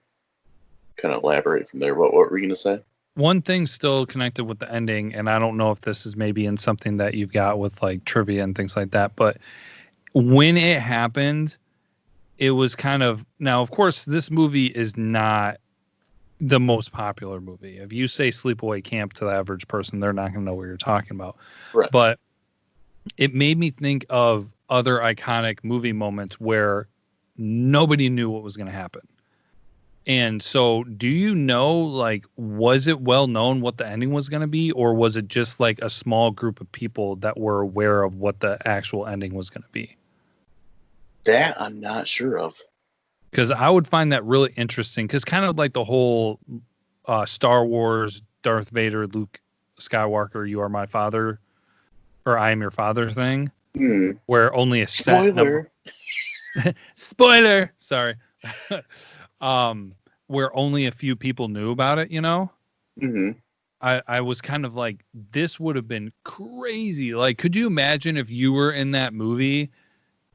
B: kind of elaborate from there. What were you going to say?
C: One thing still connected with the ending, and I don't know if this is maybe in something that you've got with like trivia and things like that, but when it happened, it was kind of, now, of course, this movie is not the most popular movie. If you say Sleepaway Camp to the average person, they're not going to know what you're talking about.
B: Right.
C: But it made me think of other iconic movie moments where nobody knew what was going to happen. And so do you know, like, was it well known what the ending was going to be, or was it just like a small group of people that were aware of what the actual ending was going to be?
B: That I'm not sure of.
C: Because I would find that really interesting, because kind of like the whole Star Wars, Darth Vader, Luke Skywalker, you are my father, or I am your father thing, where only a set
B: Spoiler.
C: Spoiler. Sorry. where only a few people knew about it,
B: Mm-hmm.
C: I was kind of like, this would have been crazy. Like, could you imagine if you were in that movie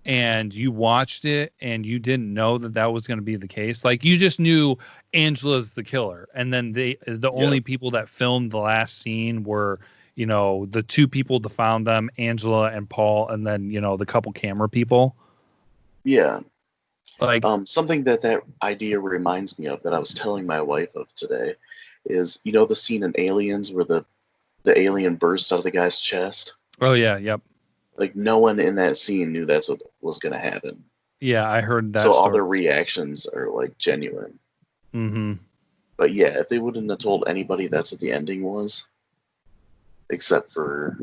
C: and you watched it and you didn't know that was going to be the case? Like, you just knew Angela's the killer, and then the only people that filmed the last scene were, the two people that found them, Angela and Paul, and then the couple camera people.
B: Yeah.
C: Like,
B: something that idea reminds me of that I was telling my wife of today is, the scene in Aliens where the alien burst out of the guy's chest?
C: Oh, yeah, yep.
B: Like, no one in that scene knew that's what was going to happen.
C: Yeah, I heard that.
B: So all their reactions are, like, genuine.
C: Mm-hmm.
B: But yeah, if they wouldn't have told anybody that's what the ending was, except for,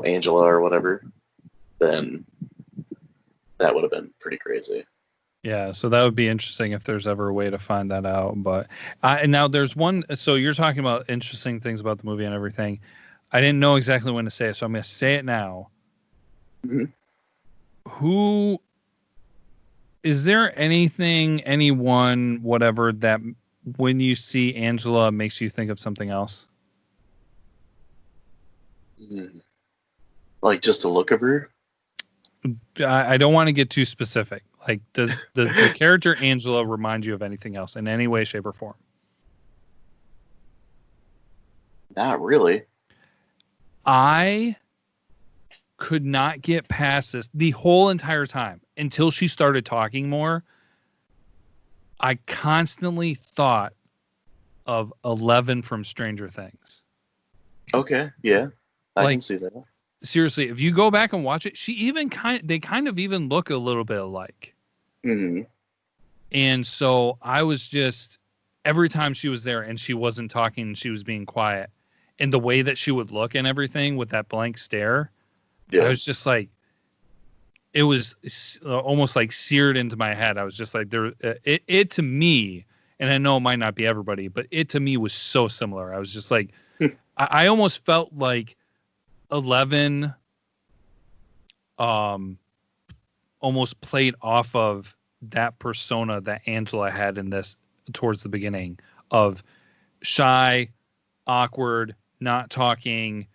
B: Angela or whatever, then that would have been pretty crazy.
C: Yeah, so that would be interesting if there's ever a way to find that out. But and now there's one. So you're talking about interesting things about the movie and everything. I didn't know exactly when to say it, so I'm going to say it now.
B: Mm-hmm.
C: Who is there? Anyone, whatever, that when you see Angela makes you think of something else?
B: Mm-hmm. Like just a look of her?
C: I don't want to get too specific. Like, does the character Angela remind you of anything else in any way, shape, or form?
B: Not really.
C: I could not get past this the whole entire time until she started talking more. I constantly thought of 11 from Stranger Things.
B: Okay, yeah. I can see that.
C: Seriously, if you go back and watch it, they kind of even look a little bit alike.
B: Mm-hmm.
C: And so I was just, every time she was there and she wasn't talking and she was being quiet, and the way that she would look and everything with that blank stare, I was just like, it was almost like seared into my head. I was just like, it to me, and I know it might not be everybody, but it to me was so similar. I was just like, I almost felt like 11 almost played off of that persona that Angela had in this towards the beginning of shy, awkward, not talking.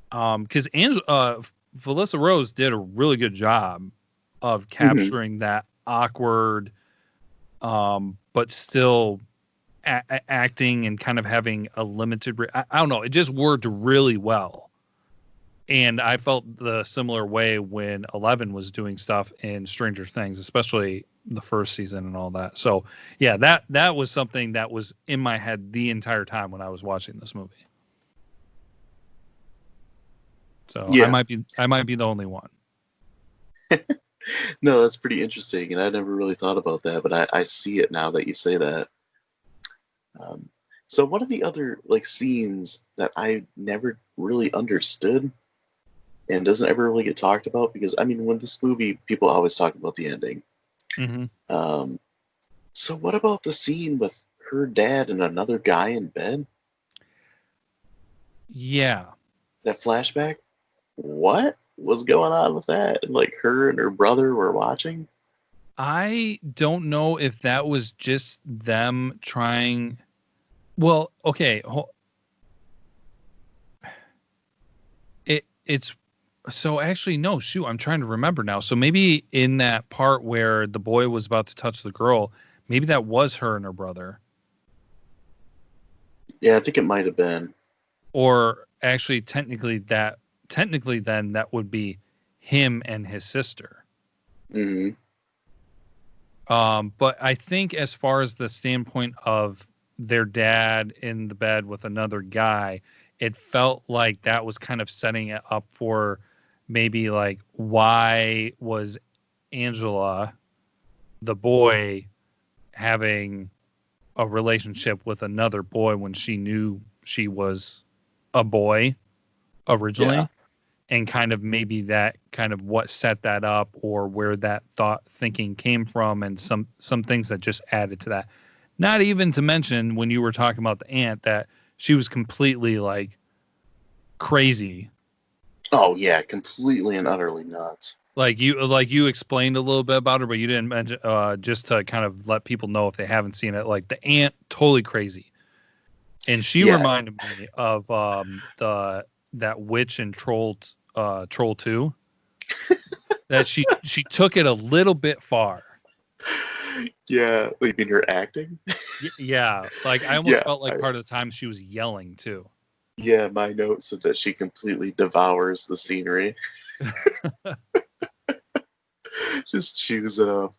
C: Because Felissa Rose did a really good job of capturing that awkward, but still acting and kind of having a limited. I don't know. It just worked really well. And I felt the similar way when 11 was doing stuff in Stranger Things, especially the first season and all that. So yeah, that was something that was in my head the entire time when I was watching this movie. So yeah. I might be the only one.
B: No, that's pretty interesting, and I never really thought about that, but I see it now that you say that. So what are the other scenes that I never really understood and doesn't ever really get talked about? Because I mean, when this movie, people always talk about the ending.
C: Mm-hmm.
B: So what about the scene with her dad and another guy in bed?
C: Yeah.
B: That flashback? What was going on with that? And her and her brother were watching?
C: I don't know if that was just them trying. Well, okay. It's so actually, no, shoot, I'm trying to remember now. So maybe in that part where the boy was about to touch the girl, maybe that was her and her brother.
B: Yeah, I think it might have been.
C: Or actually, technically then that would be him and his sister.
B: Mm-hmm.
C: But I think as far as the standpoint of their dad in the bed with another guy, it felt like that was kind of setting it up for maybe why was Angela, the boy, having a relationship with another boy when she knew she was a boy originally? Yeah. And kind of maybe that kind of what set that up, or where that thinking came from, and some things that just added to that. Not even to mention when you were talking about the aunt, that she was completely crazy.
B: Oh yeah, completely and utterly nuts.
C: Like you explained a little bit about her, but you didn't mention just to kind of let people know if they haven't seen it. Like the aunt, totally crazy, and she
B: Yeah.
C: reminded me of that witch in Troll 2. That she took it a little bit far.
B: Yeah, you mean her acting?
C: Yeah, like I almost
B: Yeah,
C: felt like part of the time she was yelling too.
B: Yeah, my note said that she completely devours the scenery. Just chews it up.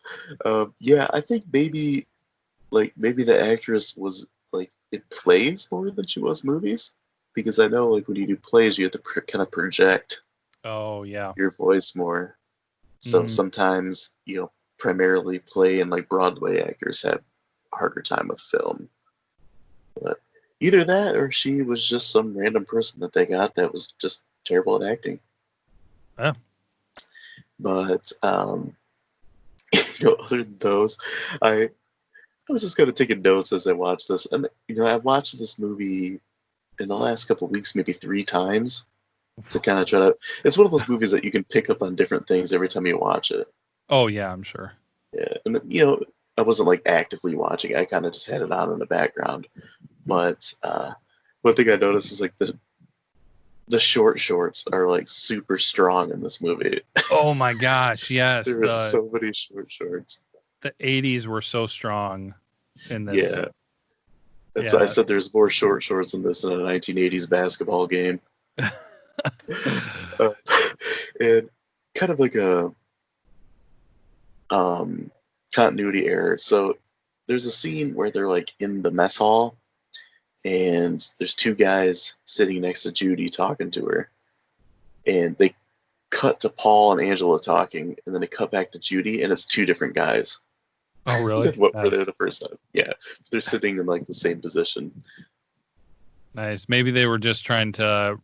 B: Yeah, I think maybe the actress was like in plays more than she was movies, because I know like when you do plays you have to kind of project
C: Oh yeah.
B: your voice more. So sometimes primarily play and like Broadway actors have a harder time with film. But either that or she was just some random person that they got that was just terrible at acting.
C: Yeah.
B: But other than those, I was just kind of taking notes as I watched this, and I've watched this movie in the last couple of weeks maybe 3 times to kind of try to. It's one of those movies that you can pick up on different things every time you watch it.
C: Oh yeah, I'm sure.
B: Yeah, and I wasn't like actively watching it. I kind of just had it on in the background. But one thing I noticed is like the short shorts are like super strong in this movie.
C: Oh my gosh, yes.
B: There are so many short shorts.
C: The 80s were so strong in this.
B: Yeah. And so I said there's more short shorts in this than a 1980s basketball game. And kind of like a continuity error. So there's a scene where they're like in the mess hall, and there's 2 guys sitting next to Judy talking to her, and they cut to Paul and Angela talking, and then they cut back to Judy, and it's 2 different guys.
C: Oh really?
B: Than what were there the first time. Yeah, they're sitting in like the same position.
C: Nice. Maybe they were just trying to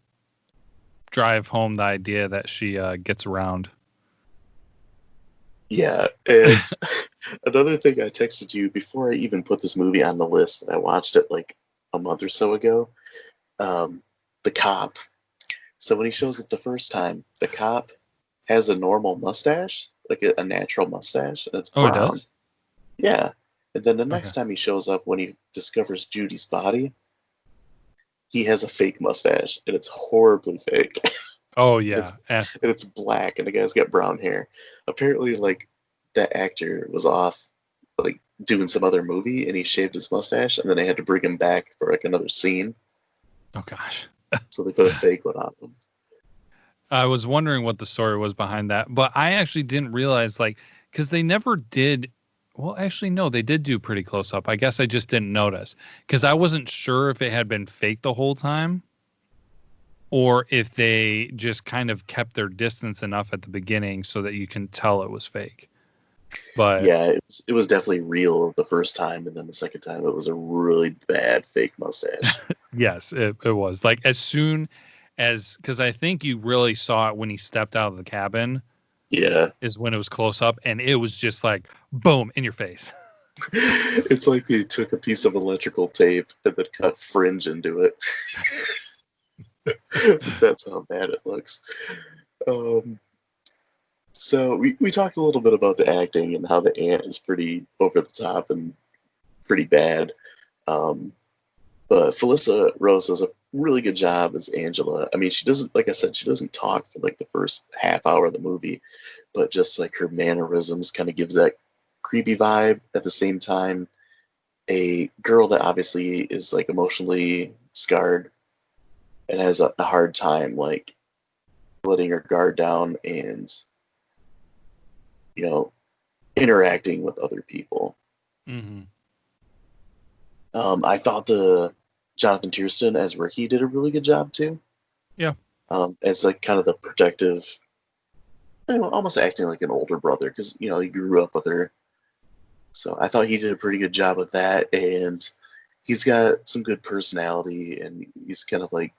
C: drive home the idea that she gets around.
B: Yeah, and another thing I texted you before I even put this movie on the list, and I watched it like a month or so ago, the cop. So when he shows up the first time, the cop has a normal mustache, like a natural mustache, and it's brown.
C: Oh, he does?
B: Yeah. And then the next time he shows up, when he discovers Judy's body, he has a fake mustache, and it's horribly fake.
C: Oh, yeah.
B: And it's black, and the guy's got brown hair. Apparently, like, that actor was off, like, doing some other movie, and he shaved his mustache, and then they had to bring him back for, like, another scene.
C: Oh, gosh.
B: So they put a fake one on him.
C: I was wondering what the story was behind that, but I actually didn't realize, like, because they never did. Well, actually, no, they did do pretty close up. I guess I just didn't notice because I wasn't sure if it had been fake the whole time or if they just kind of kept their distance enough at the beginning so that you can tell it was fake. But
B: yeah, it was definitely real the first time, and then the second time it was a really bad fake mustache.
C: Yes, it was. Like as soon as, because I think you really saw it when he stepped out of the cabin.
B: Yeah.
C: Is when it was close up, and it was just like, boom, in your face.
B: It's like they took a piece of electrical tape and then cut fringe into it. That's how bad it looks. So we talked a little bit about the acting and how the aunt is pretty over the top and pretty bad. But Felissa Rose does a really good job as Angela. I mean, she doesn't, like I said, she doesn't talk for like the first half hour of the movie, but just like her mannerisms kind of gives that creepy vibe. At the same time, a girl that obviously is like emotionally scarred and has a hard time like letting her guard down and interacting with other people.
C: Mm-hmm.
B: I thought the Jonathan Tierston as Ricky did a really good job too.
C: Yeah.
B: As like kind of the protective, almost acting like an older brother because he grew up with her. So I thought he did a pretty good job with that, and he's got some good personality, and he's kind of like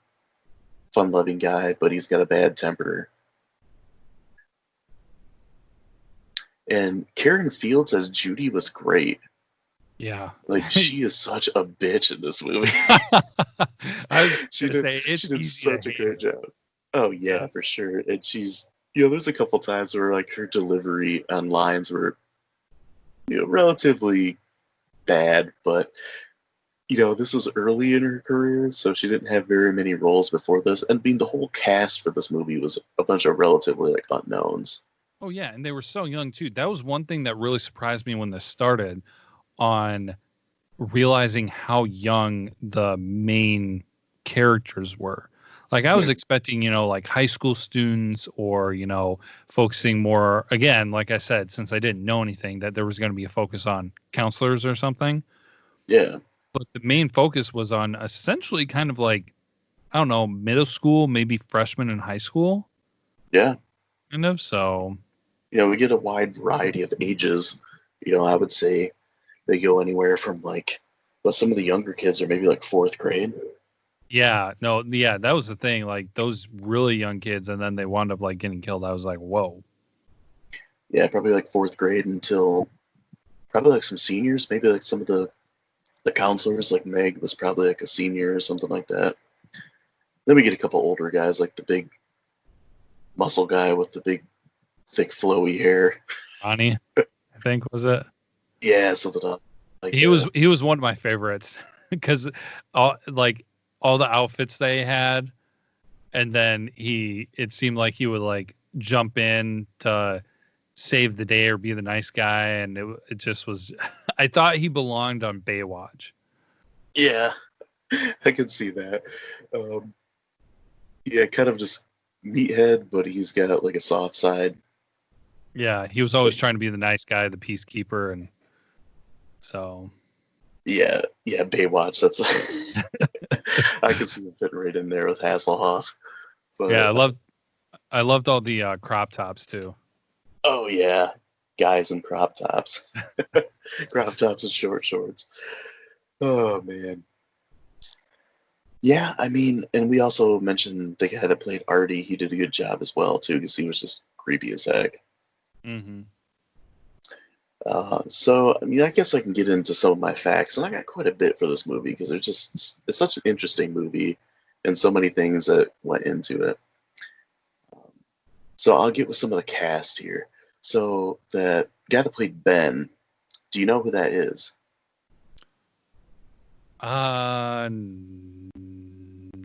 B: fun-loving guy, but he's got a bad temper. And Karen Fields as Judy was great.
C: Yeah.
B: Like, she is such a bitch in this movie. She did such a great job. Oh, yeah, for sure. And she's there's a couple times where like her delivery on lines were, relatively bad, but this was early in her career, so she didn't have very many roles before this. And the whole cast for this movie was a bunch of relatively like unknowns.
C: Oh yeah, and they were so young too. That was one thing that really surprised me when this started, on realizing how young the main characters were. Like I was expecting, like high school students, or, focusing more, again, like I said, since I didn't know anything, that there was going to be a focus on counselors or something.
B: Yeah.
C: But the main focus was on essentially kind of like, I don't know, middle school, maybe freshman in high school.
B: Yeah.
C: Kind of. So,
B: we get a wide variety of ages. I would say they go anywhere from like, some of the younger kids are maybe like 4th grade.
C: yeah, no, yeah, that was the thing. Like those really young kids, and then they wound up like getting killed. I was like, whoa.
B: Yeah, probably like 4th grade until probably like some seniors, maybe like some of the counselors, like Meg was probably like a senior or something like that. Then we get a couple older guys, like the big muscle guy with the big, thick, flowy hair.
C: Ronnie, I think, was it?
B: Yeah, something like
C: he was one of my favorites because all the outfits they had, and then it seemed like he would like jump in to save the day or be the nice guy, and it just was. I thought he belonged on Baywatch.
B: Yeah, I can see that. Yeah, kind of just meathead, but he's got like a soft side.
C: Yeah, he was always trying to be the nice guy, the peacekeeper, and so.
B: Yeah, Baywatch. That's I could see him fitting right in there with Hasselhoff. But,
C: yeah, I loved all the crop tops too.
B: Oh yeah, guys in crop tops, crop tops and short shorts. Oh man. Yeah, I mean, and we also mentioned the guy that played Artie. He did a good job as well too, because he was just creepy as heck.
C: Mm-hmm.
B: So, I mean, I guess I can get into some of my facts, and I got quite a bit for this movie because it's such an interesting movie, and so many things that went into it. So I'll get with some of the cast here. So the guy that played Ben, do you know who that is?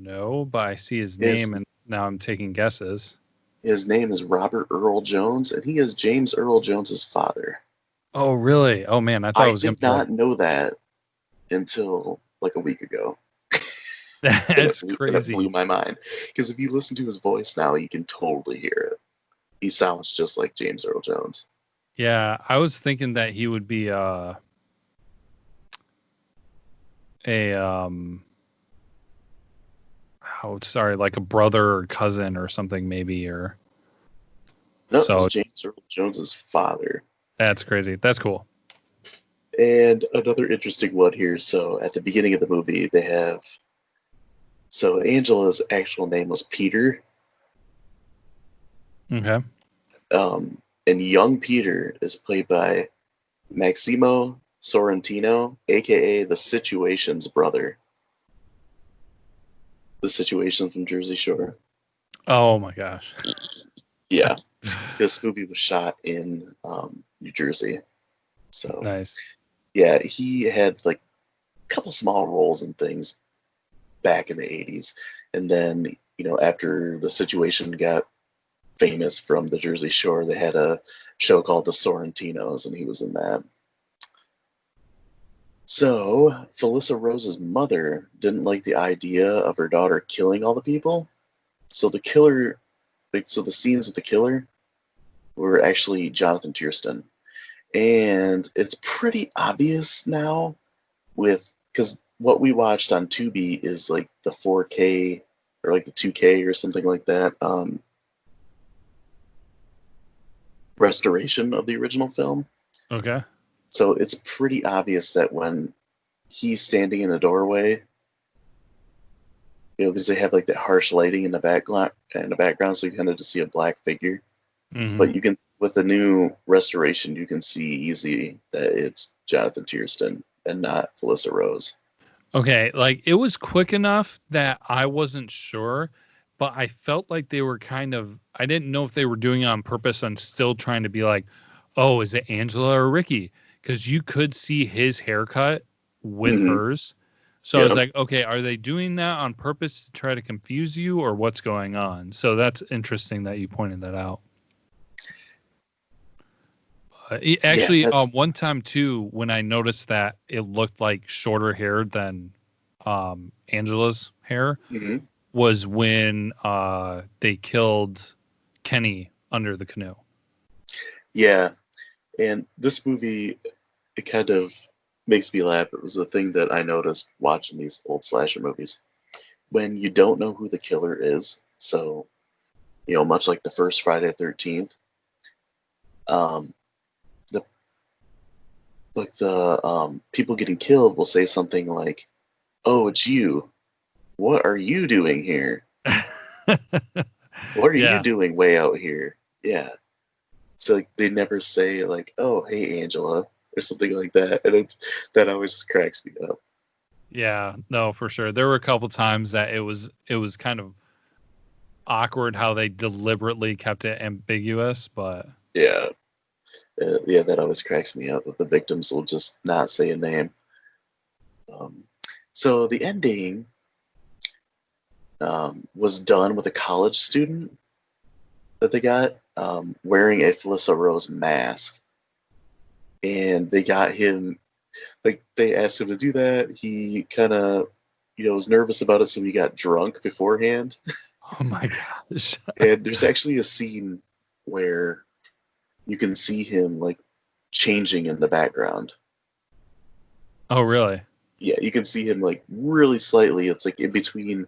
C: No, but I see his name, and now I'm taking guesses.
B: His name is Robert Earl Jones, and he is James Earl Jones's father.
C: Oh, really? Oh, man. I thought
B: I
C: it was
B: did not know that until like a week ago.
C: That's
B: and
C: crazy.
B: It blew my mind. Because if you listen to his voice now, you can totally hear it. He sounds just like James Earl Jones.
C: Yeah, I was thinking that he would be like a brother or cousin or something, maybe, or.
B: No,
C: So
B: it's James Earl Jones's father.
C: That's crazy. That's cool.
B: And another interesting one here. So at the beginning of the movie, they have. So Angela's actual name was Peter.
C: Okay.
B: And young Peter is played by Maximo Sorrentino, aka the Situation's brother. The Situation from Jersey Shore.
C: Oh my gosh.
B: Yeah. This movie was shot in New Jersey. So
C: nice.
B: Yeah, he had like a couple small roles and things back in the 80s. And then, after The Situation got famous from the Jersey Shore, they had a show called The Sorrentinos, and he was in that. So, Felissa Rose's mother didn't like the idea of her daughter killing all the people. So the scenes with the killer were actually Jonathan Tierston. And it's pretty obvious now because what we watched on Tubi is like the 4K or like the 2K or something like that restoration of the original film.
C: Okay.
B: So it's pretty obvious that when he's standing in a doorway, because they have like that harsh lighting in the background, so you kind of just see a black figure.
C: Mm-hmm.
B: But you can, with the new restoration, you can see easy that it's Jonathan Tierston and not Felissa Rose.
C: Okay, like it was quick enough that I wasn't sure, but I felt like they were I didn't know if they were doing it on purpose and still trying to be like, oh, is it Angela or Ricky? Because you could see his haircut with hers. So I was like, okay, are they doing that on purpose to try to confuse you, or what's going on? So that's interesting that you pointed that out. Actually, one time too, when I noticed that it looked like shorter hair than Angela's hair, was when they killed Kenny under the canoe.
B: Yeah, and this movie, it kind of makes me laugh. It was a thing that I noticed watching these old slasher movies. When you don't know who the killer is, so, much like the first Friday the 13th, the people getting killed will say something like, "Oh, it's you. What are you doing here? What are you doing way out here?" Yeah. So like, they never say like, "Oh, hey, Angela," or something like that, and that always just cracks me up.
C: Yeah, no, for sure. There were a couple times that it was kind of awkward how they deliberately kept it ambiguous, but
B: yeah, that always cracks me up. That the victims will just not say a name. So the ending was done with a college student that they got wearing a Felissa Rose mask, and they got him. Like they asked him to do that. He kind of, was nervous about it, so he got drunk beforehand.
C: Oh my gosh!
B: And there's actually a scene where you can see him like changing in the background.
C: Oh really?
B: Yeah, you can see him like really slightly. It's like in between,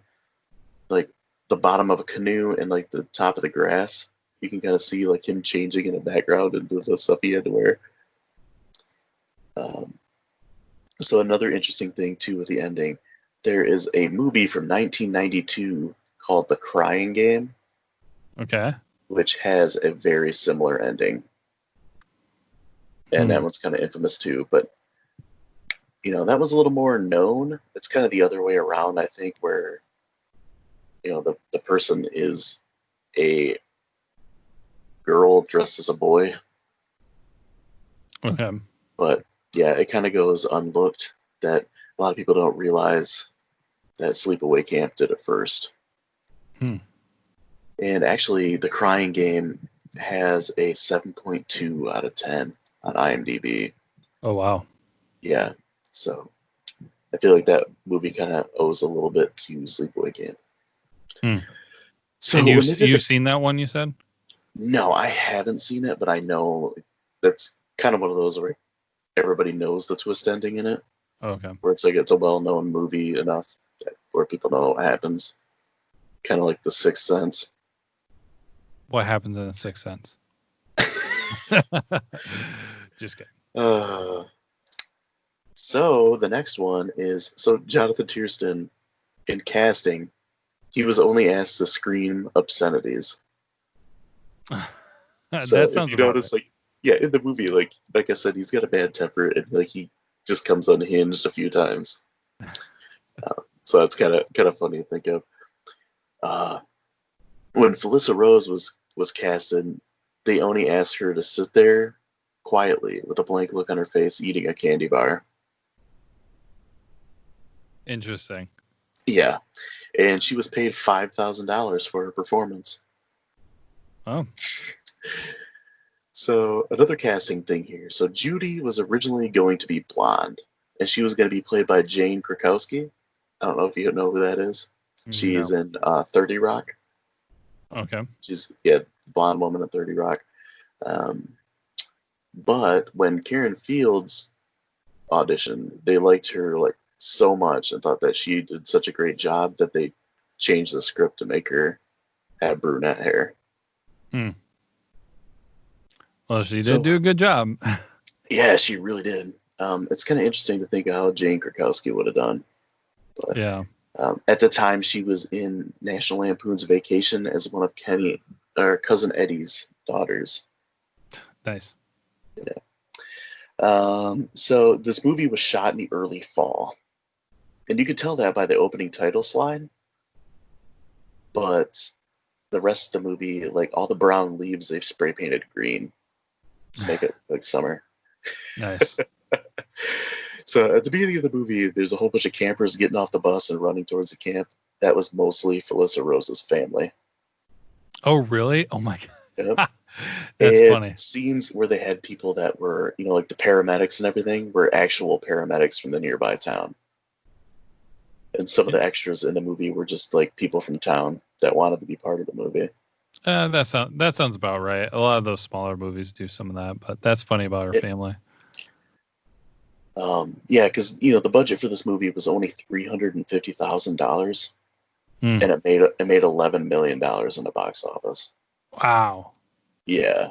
B: like the bottom of a canoe and like the top of the grass. You can kind of see like him changing in the background and the stuff he had to wear. So another interesting thing too with the ending, there is a movie from 1992 called The Crying Game.
C: Okay.
B: Which has a very similar ending. And that one's kind of infamous too, but that one's a little more known. It's kind of the other way around, I think, where the person is a girl dressed as a boy.
C: Okay.
B: But yeah, it kind of goes unlooked that a lot of people don't realize that Sleepaway Camp did it first. And actually, The Crying Game has a 7.2 out of 10 on IMDb.
C: Oh, wow.
B: Yeah. So I feel like that movie kind of owes a little bit to Sleepaway Camp. So
C: and you've seen that one, you said?
B: No, I haven't seen it, but I know that's kind of one of those where everybody knows the twist ending in it.
C: Okay.
B: Where it's like it's a well-known movie enough where people know what happens. Kind of like The Sixth Sense.
C: What happens in The Sixth Sense? Just kidding.
B: So the next one is Jonathan Tierston in casting. He was only asked to scream obscenities. So
C: that sounds
B: if you notice, like, in the movie, like I said, he's got a bad temper and like he just comes unhinged a few times. So that's kind of funny to think of. When Felissa Rose was casted, they only asked her to sit there quietly with a blank look on her face, eating a candy bar.
C: Interesting.
B: Yeah, and she was paid $5,000 for her performance.
C: Oh.
B: So another casting thing here. So Judy was originally going to be blonde, and she was going to be played by Jane Krakowski. I don't know if you know who that is. She's in 30 Rock.
C: Okay.
B: She's the blonde woman in 30 Rock. But when Karen Fields auditioned, they liked her like so much and thought that she did such a great job that they changed the script to make her have brunette hair.
C: Well, she did do a good job.
B: Yeah, she really did. It's kind of interesting to think of how Jane Krakowski would have done. But,
C: yeah.
B: At the time, she was in National Lampoon's Vacation as one of Cousin Eddie's daughters.
C: Nice.
B: Yeah. So this movie was shot in the early fall. And you could tell that by the opening title slide. but the rest of the movie, like all the brown leaves, they've spray painted green to make it like summer.
C: Nice.
B: So at the beginning of the movie, there's a whole bunch of campers getting off the bus and running towards the camp. That was mostly Felissa Rose's family.
C: Oh, really? Oh my God.
B: Yep.
C: That's
B: And
C: funny.
B: scenes where they had people that were, like the paramedics and everything, were actual paramedics from the nearby town. And some of the extras in the movie were just like people from town that wanted to be part of the movie.
C: That sounds about right. A lot of those smaller movies do some of that, but that's funny about her family.
B: Yeah, because the budget for this movie was only $350,000, and it made $11 million in the box office.
C: Wow.
B: Yeah,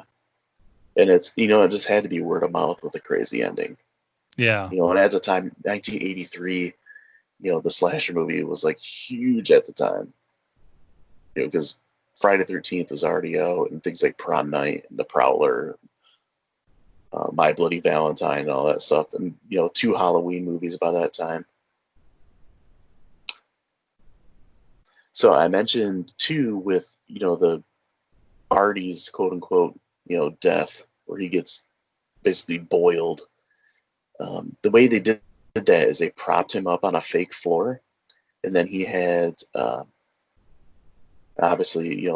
B: and it's it just had to be word of mouth with a crazy ending.
C: Yeah.
B: And at the time, 1983, the slasher movie was like huge at the time. Because Friday the 13th was already out, and things like Prom Night and The Prowler, My Bloody Valentine, and all that stuff, and 2 Halloween movies by that time. So I mentioned too with the Artie's quote unquote death, where he gets basically boiled. The way they did that is they propped him up on a fake floor, and then he had obviously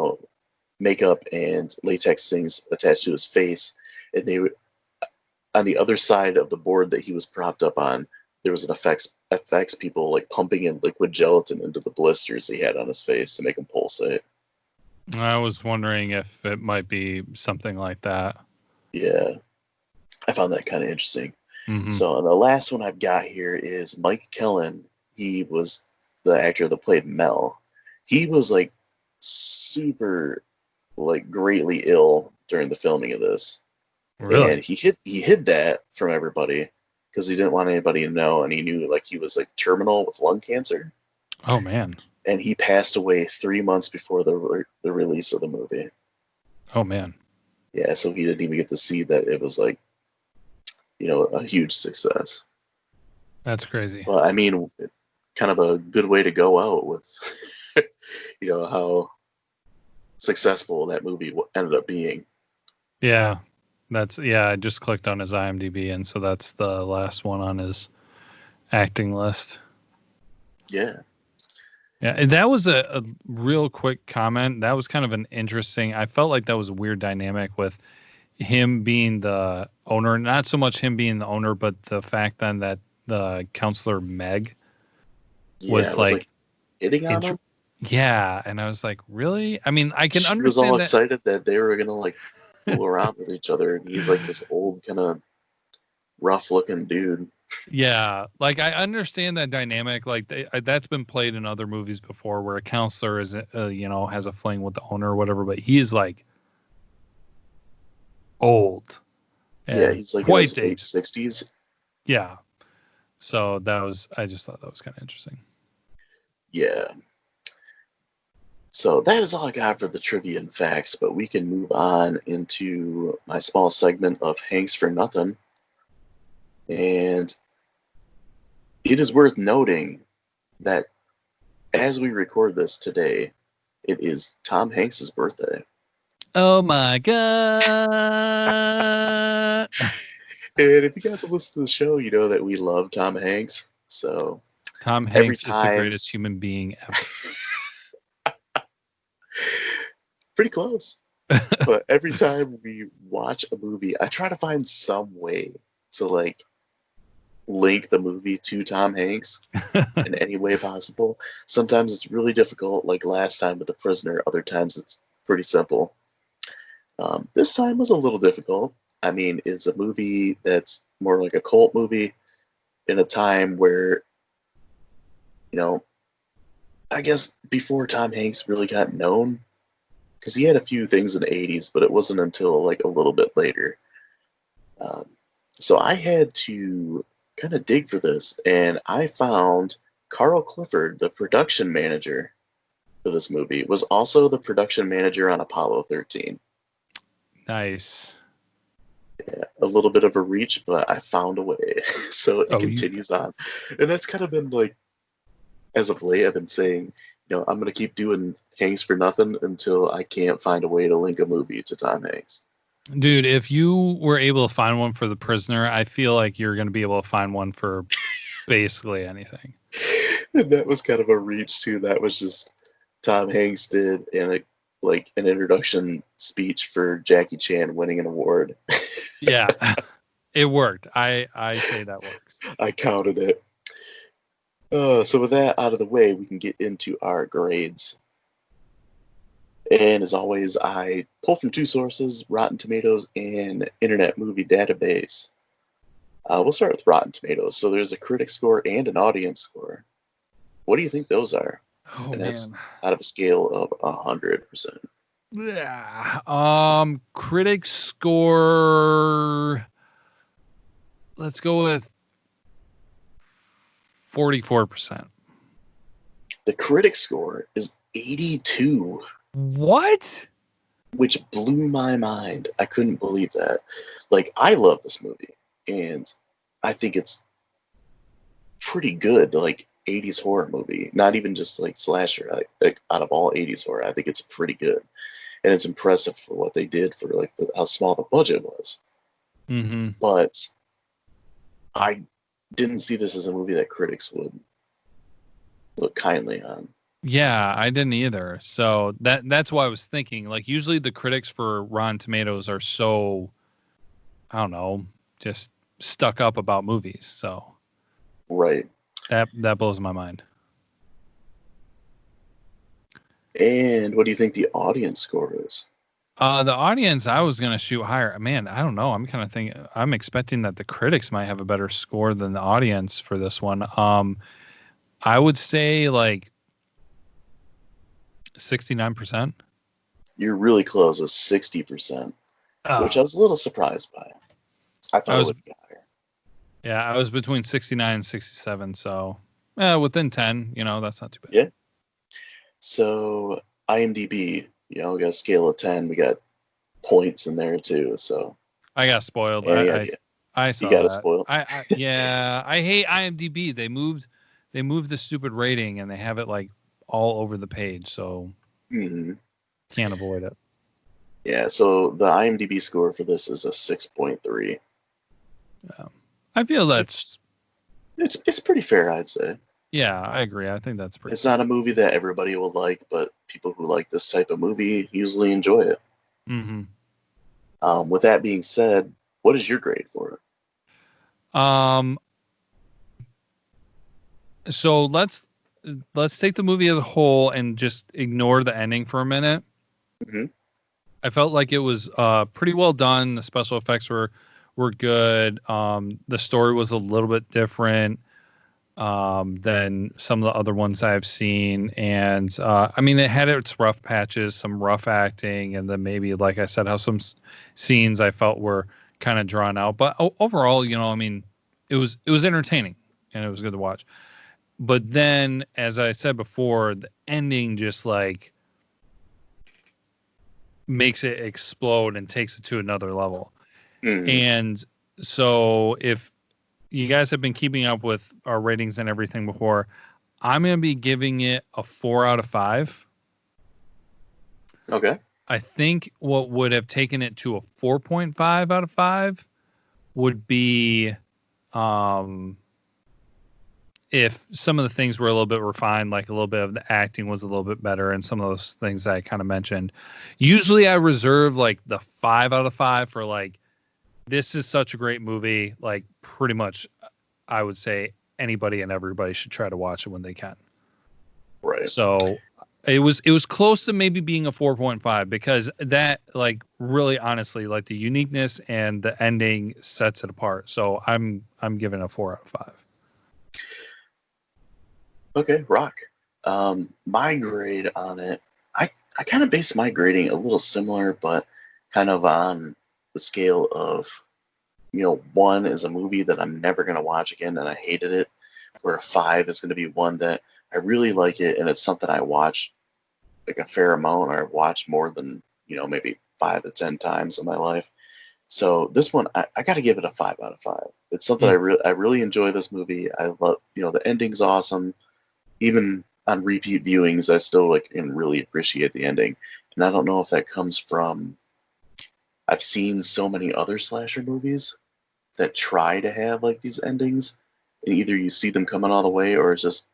B: makeup and latex things attached to his face, and they were on the other side of the board that he was propped up on. There was an effects people like pumping in liquid gelatin into the blisters he had on his face to make him pulsate.
C: I was wondering if it might be something like that.
B: Yeah, I found that kind of interesting.
C: Mm-hmm.
B: So the last one I've got here is Mike Kellen. He was the actor that played Mel. He was like super like greatly ill during the filming of this.
C: Really?
B: And he hid that from everybody because he didn't want anybody to know, and he knew like he was like terminal with lung cancer.
C: Oh man.
B: And he passed away 3 months before the release of the movie.
C: Oh man.
B: Yeah, so he didn't even get to see that it was like a huge success.
C: That's crazy.
B: Well, I mean, kind of a good way to go out with how successful that movie ended up being.
C: Yeah. I just clicked on his IMDb, and so that's the last one on his acting list.
B: Yeah.
C: Yeah, and that was a real quick comment. That was kind of an interesting. I felt like that was a weird dynamic with him being the owner. Not so much him being the owner, but the fact then that the counselor Meg was like
B: hitting on him.
C: Yeah, and I was like, really? I mean, I can
B: She
C: understand
B: was all
C: that.
B: excited that they were gonna like fool around with each other, and he's like this old kind of rough-looking dude.
C: Yeah, like I understand that dynamic. Like that's been played in other movies before, where a counselor is, has a fling with the owner or whatever. But he's like old.
B: Yeah, he's like
C: quite
B: in his late 60s.
C: Yeah. So I just thought that was kind of interesting.
B: Yeah. So that is all I got for the trivia and facts, but we can move on into my small segment of Hanks for Nothing. And it is worth noting that as we record this today, it is Tom Hanks's birthday.
C: Oh my God.
B: And if you guys have listened to the show, you know that we love Tom Hanks. So
C: Tom Hanks is the greatest human being ever.
B: Pretty close. But every time we watch a movie, I try to find some way to like link the movie to Tom Hanks in any way possible. Sometimes it's really difficult, like last time with The Prisoner. Other times it's pretty simple. This time was a little difficult. I mean, it's a movie that's more like a cult movie in a time where, I guess before Tom Hanks really got known, because he had a few things in the 80s, but it wasn't until like a little bit later. So I had to kind of dig for this, and I found Carl Clifford, the production manager for this movie, was also the production manager on Apollo 13.
C: Nice.
B: Yeah, a little bit of a reach, but I found a way. So it continues on. And that's kind of been like, as of late, I've been saying, I'm gonna keep doing Hanks for nothing until I can't find a way to link a movie to Tom Hanks.
C: Dude, if you were able to find one for The Prisoner, I feel like you're going to be able to find one for basically anything.
B: And that was kind of a reach too. That was just Tom Hanks did in like an introduction speech for Jackie Chan winning an award.
C: Yeah, it worked. I say that works.
B: I counted it. So with that out of the way, we can get into our grades. And as always, I pull from two sources, Rotten Tomatoes and Internet Movie Database. We'll start with Rotten Tomatoes. So there's a critic score and an audience score. What do you think those are?
C: Oh,
B: And that's
C: man.
B: out of a scale of 100%.
C: Yeah. Critic score. Let's go with 44%.
B: The critic score is 82.
C: What?
B: Which blew my mind. I couldn't believe that. Like, I love this movie, and I think it's pretty good, like 80s horror movie. Not even just like slasher. Like out of all 80s horror, I think it's pretty good, and it's impressive for what they did for like how small the budget was.
C: Mm-hmm.
B: But I didn't see this as a movie that critics would look kindly on.
C: Yeah, I didn't either. So that's why I was thinking. Like, usually the critics for Rotten Tomatoes are so, I don't know, just stuck up about movies. So
B: Right.
C: that blows my mind.
B: And what do you think the audience score is?
C: The audience, I was gonna shoot higher. Man, I don't know. I'm kind of thinking. I'm expecting that the critics might have a better score than the audience for this one. I would say like 69%.
B: You're really close, as 60%, which I was a little surprised by. I thought it would be higher.
C: Yeah, I was between 69 and 67, so within 10, that's not too bad.
B: Yeah. So IMDb, we got a scale of 10. We got points in there too. So
C: I got spoiled. I saw
B: you got
C: that.
B: spoiled.
C: I hate IMDb. They moved the stupid rating and they have it like all over the page, so can't avoid it.
B: Yeah, so the IMDb score for this is a 6.3.
C: I feel that's
B: it's pretty fair, I'd say.
C: Yeah, I agree. I think that's pretty.
B: It's not a movie that everybody will like, but people who like this type of movie usually enjoy it.
C: Mm-hmm.
B: With that being said, what is your grade for it?
C: So let's take the movie as a whole and just ignore the ending for a minute.
B: Mm-hmm.
C: I felt like it was pretty well done. The special effects were good. The story was a little bit different than some of the other ones I've seen. And I mean, it had its rough patches, some rough acting, and then maybe, like I said, how some scenes I felt were kind of drawn out. But overall, I mean, it was entertaining and it was good to watch. But then, as I said before, the ending just like makes it explode and takes it to another level. Mm-hmm. And so if you guys have been keeping up with our ratings and everything before, I'm going to be giving it a 4 out of 5.
B: Okay.
C: I think what would have taken it to a 4.5 out of 5 would be if some of the things were a little bit refined, like a little bit of the acting was a little bit better and some of those things that I kind of mentioned. Usually I reserve like the 5 out of 5 for like, this is such a great movie. Like pretty much I would say anybody and everybody should try to watch it when they can.
B: Right.
C: So it was close to maybe being a 4.5 because that like really honestly, like the uniqueness and the ending sets it apart. So I'm giving a 4 out of 5.
B: Okay, Rock. My grade on it, I kind of base my grading a little similar, but kind of on the scale of, 1 is a movie that I'm never going to watch again and I hated it, where a 5 is going to be one that I really like it and it's something I watch like a fair amount, or I've watched more than, maybe 5 to 10 times in my life. So this one, I got to give it a 5 out of 5. It's something I really enjoy this movie. I love, the ending's awesome. Even on repeat viewings, I still like and really appreciate the ending. And I don't know if that comes from I've seen so many other slasher movies that try to have like these endings, and either you see them coming all the way, or it's just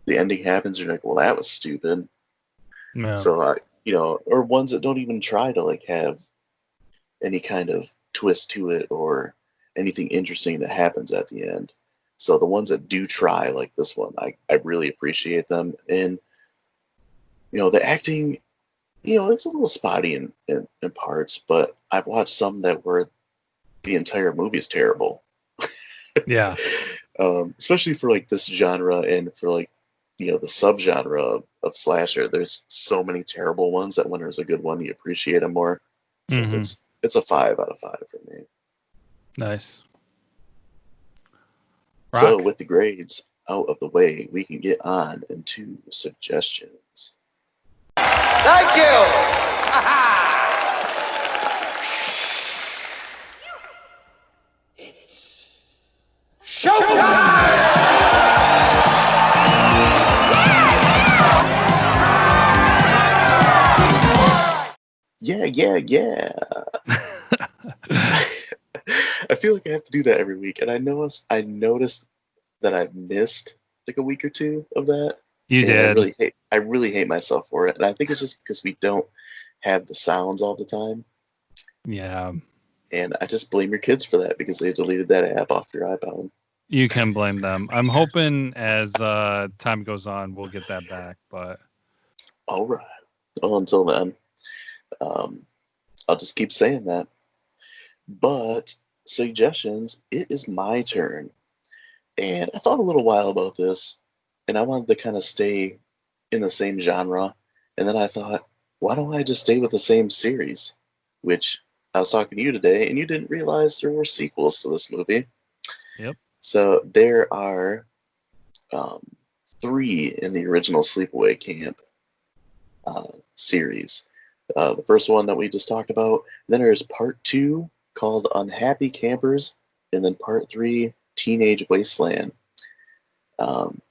B: the ending happens. You're like, well, that was stupid.
C: Yeah.
B: So or ones that don't even try to like have any kind of twist to it or anything interesting that happens at the end. So the ones that do try, like this one, I really appreciate them. And the acting, it's a little spotty in parts, but I've watched some that were the entire movie is terrible.
C: Yeah.
B: Especially for like this genre and for like the subgenre of slasher. There's so many terrible ones that when there's a good one, you appreciate them more. So it's a 5 out of 5 for me.
C: Nice.
B: So
C: Rock.
B: with the grades out of the way, we can get on into suggestions.
F: Thank you.
B: Yeah. I feel like I have to do that every week, and I noticed that I've missed like a week or two of that.
C: You did.
B: I really hate myself for it, and I think it's just because we don't have the sounds all the time.
C: Yeah.
B: And I just blame your kids for that because they deleted that app off your iPhone.
C: You can blame them. I'm hoping as time goes on, we'll get that back. But
B: all right. Well, until then, I'll just keep saying that. But suggestions, it is my turn. And I thought a little while about this, and I wanted to kind of stay in the same genre. And then I thought, why don't I just stay with the same series? Which I was talking to you today, and you didn't realize there were sequels to this movie.
C: Yep.
B: So there are 3 in the original Sleepaway Camp series. The first one that we just talked about. Then there's part 2 called Unhappy Campers, and then part 3, Teenage Wasteland.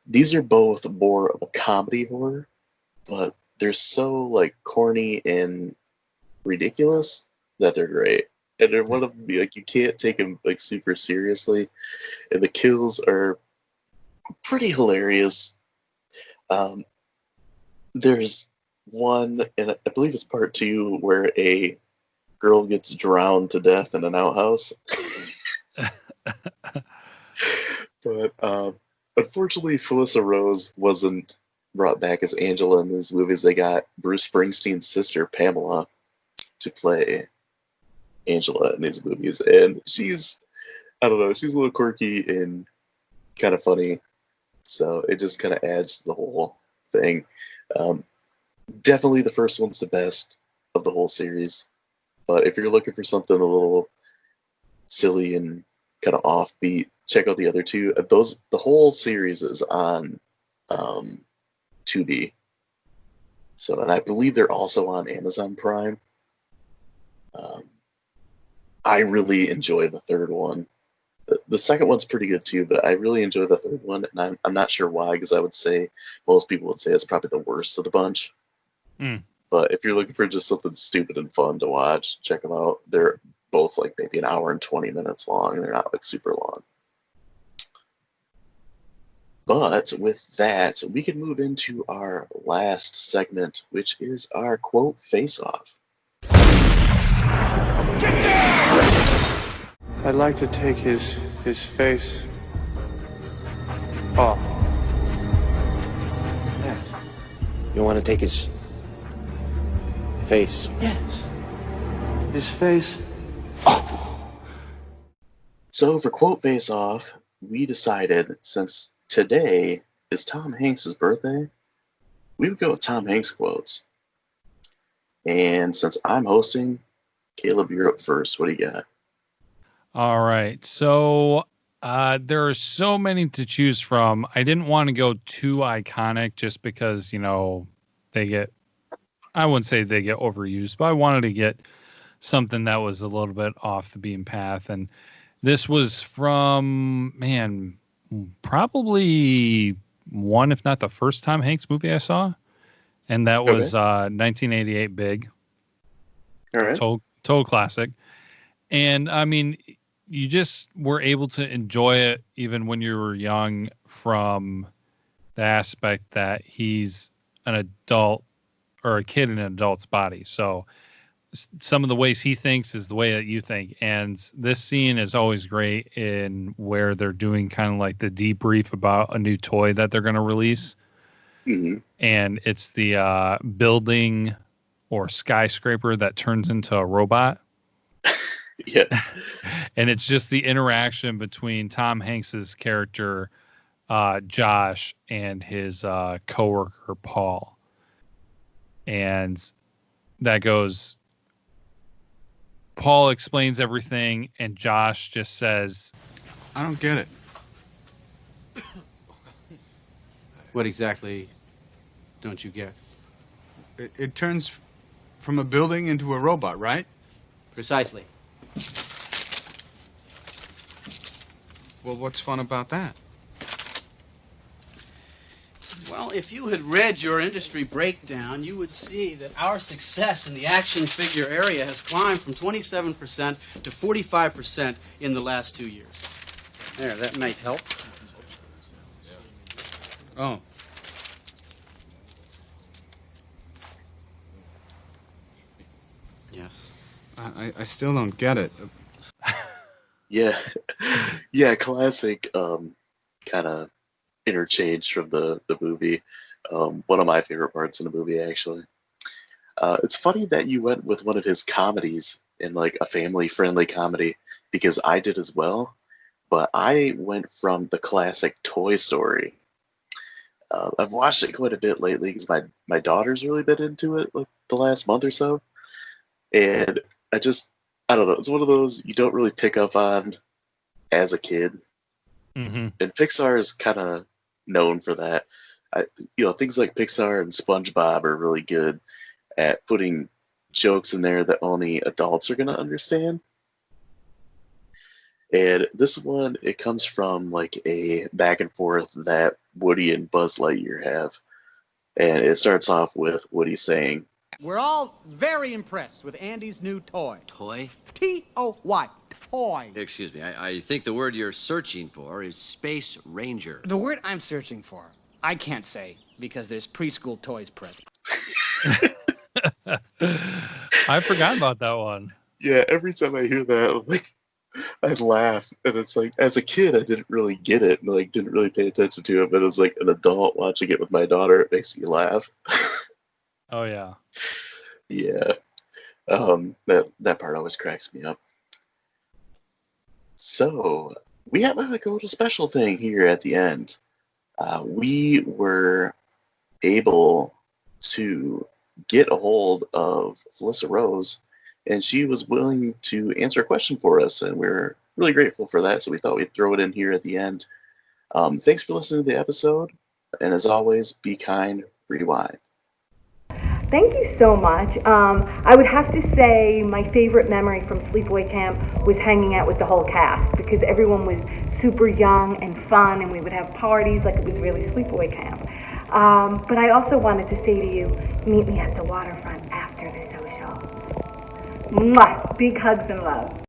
B: These are both more of a comedy horror, but they're so like corny and ridiculous that they're great. And they're one of them, like you can't take them like super seriously, and the kills are pretty hilarious. There's one, and I believe it's part 2, where a girl gets drowned to death in an outhouse. But unfortunately, Felissa Rose wasn't brought back as Angela in these movies. They got Bruce Springsteen's sister, Pamela, to play Angela in these movies. And she's a little quirky and kind of funny. So it just kind of adds to the whole thing. Definitely the first one's the best of the whole series. But if you're looking for something a little silly and kind of offbeat, check out the other 2. The whole series is on Tubi. So, and I believe they're also on Amazon Prime. I really enjoy the third one. The second one's pretty good too, but I really enjoy the third one, and I'm not sure why, because I would say most people would say it's probably the worst of the bunch. But if you're looking for just something stupid and fun to watch, check them out. They're both like maybe an hour and 20 minutes long. They're not like super long. But with that, we can move into our last segment, which is our quote face-off.
G: I'd like to take his face off.
H: Yes. You want to take his face?
G: Yes. His face.
B: So for quote face-off, we decided since today is Tom Hanks' birthday, we would go with Tom Hanks quotes. And since I'm hosting, Caleb, you're up first. What do you got?
C: All right. So there are so many to choose from. I didn't want to go too iconic just because, they get, I wouldn't say they get overused, but I wanted to get something that was a little bit off the beaten path. And this was from, probably one, if not the first Tom Hanks movie I saw, and that was 1988 Big.
B: All right.
C: Total classic. And I mean, you just were able to enjoy it even when you were young from the aspect that he's an adult or a kid in an adult's body. So some of the ways he thinks is the way that you think. And this scene is always great in where they're doing kind of like the debrief about a new toy that they're going to release.
B: Mm-hmm.
C: And it's the building or skyscraper that turns into a robot.
B: Yeah.
C: And it's just the interaction between Tom Hanks's character, Josh, and his coworker, Paul. And that goes, Paul explains everything, and Josh just says,
I: I don't get it.
J: What exactly don't you get?
I: It turns from a building into a robot, right?
J: Precisely.
I: Well, what's fun about that?
J: Well, if you had read your industry breakdown, you would see that our success in the action figure area has climbed from 27% to 45% in the last 2 years. There, that might help.
I: Oh.
J: Yes.
I: I still don't get it.
B: Yeah. Yeah, classic kind of interchange from the movie. One of my favorite parts in the movie, actually. It's funny that you went with one of his comedies in like a family-friendly comedy, because I did as well. But I went from the classic Toy Story. I've watched it quite a bit lately because my daughter's really been into it like the last month or so. And I don't know, it's one of those you don't really pick up on as a kid.
C: mm-hmm.
B: And Pixar is kind of known for that. Things like Pixar and SpongeBob are really good at putting jokes in there that only adults are going to understand. And this one, it comes from like a back and forth that Woody and Buzz Lightyear have. And it starts off with Woody saying,
K: "We're all very impressed with Andy's new toy."
L: Toy?
K: T-O-Y. Toy.
L: Excuse me, I think the word you're searching for is Space Ranger.
K: The word I'm searching for, I can't say, because there's preschool toys present.
C: I forgot about that one.
B: Yeah, every time I hear that, I laugh. And it's like, as a kid, I didn't really get it and didn't really pay attention to it. But as like an adult watching it with my daughter, it makes me laugh.
C: Oh, yeah.
B: Yeah. That part always cracks me up. So, we have like a little special thing here at the end. We were able to get a hold of Felissa Rose, and she was willing to answer a question for us, and we're really grateful for that, so we thought we'd throw it in here at the end. Thanks for listening to the episode, and as always, be kind, rewind.
A: Thank you so much. I would have to say my favorite memory from Sleepaway Camp was hanging out with the whole cast, because everyone was super young and fun, and we would have parties like it was really Sleepaway Camp. But I also wanted to say to you, meet me at the waterfront after the social. Mwah! Big hugs and love.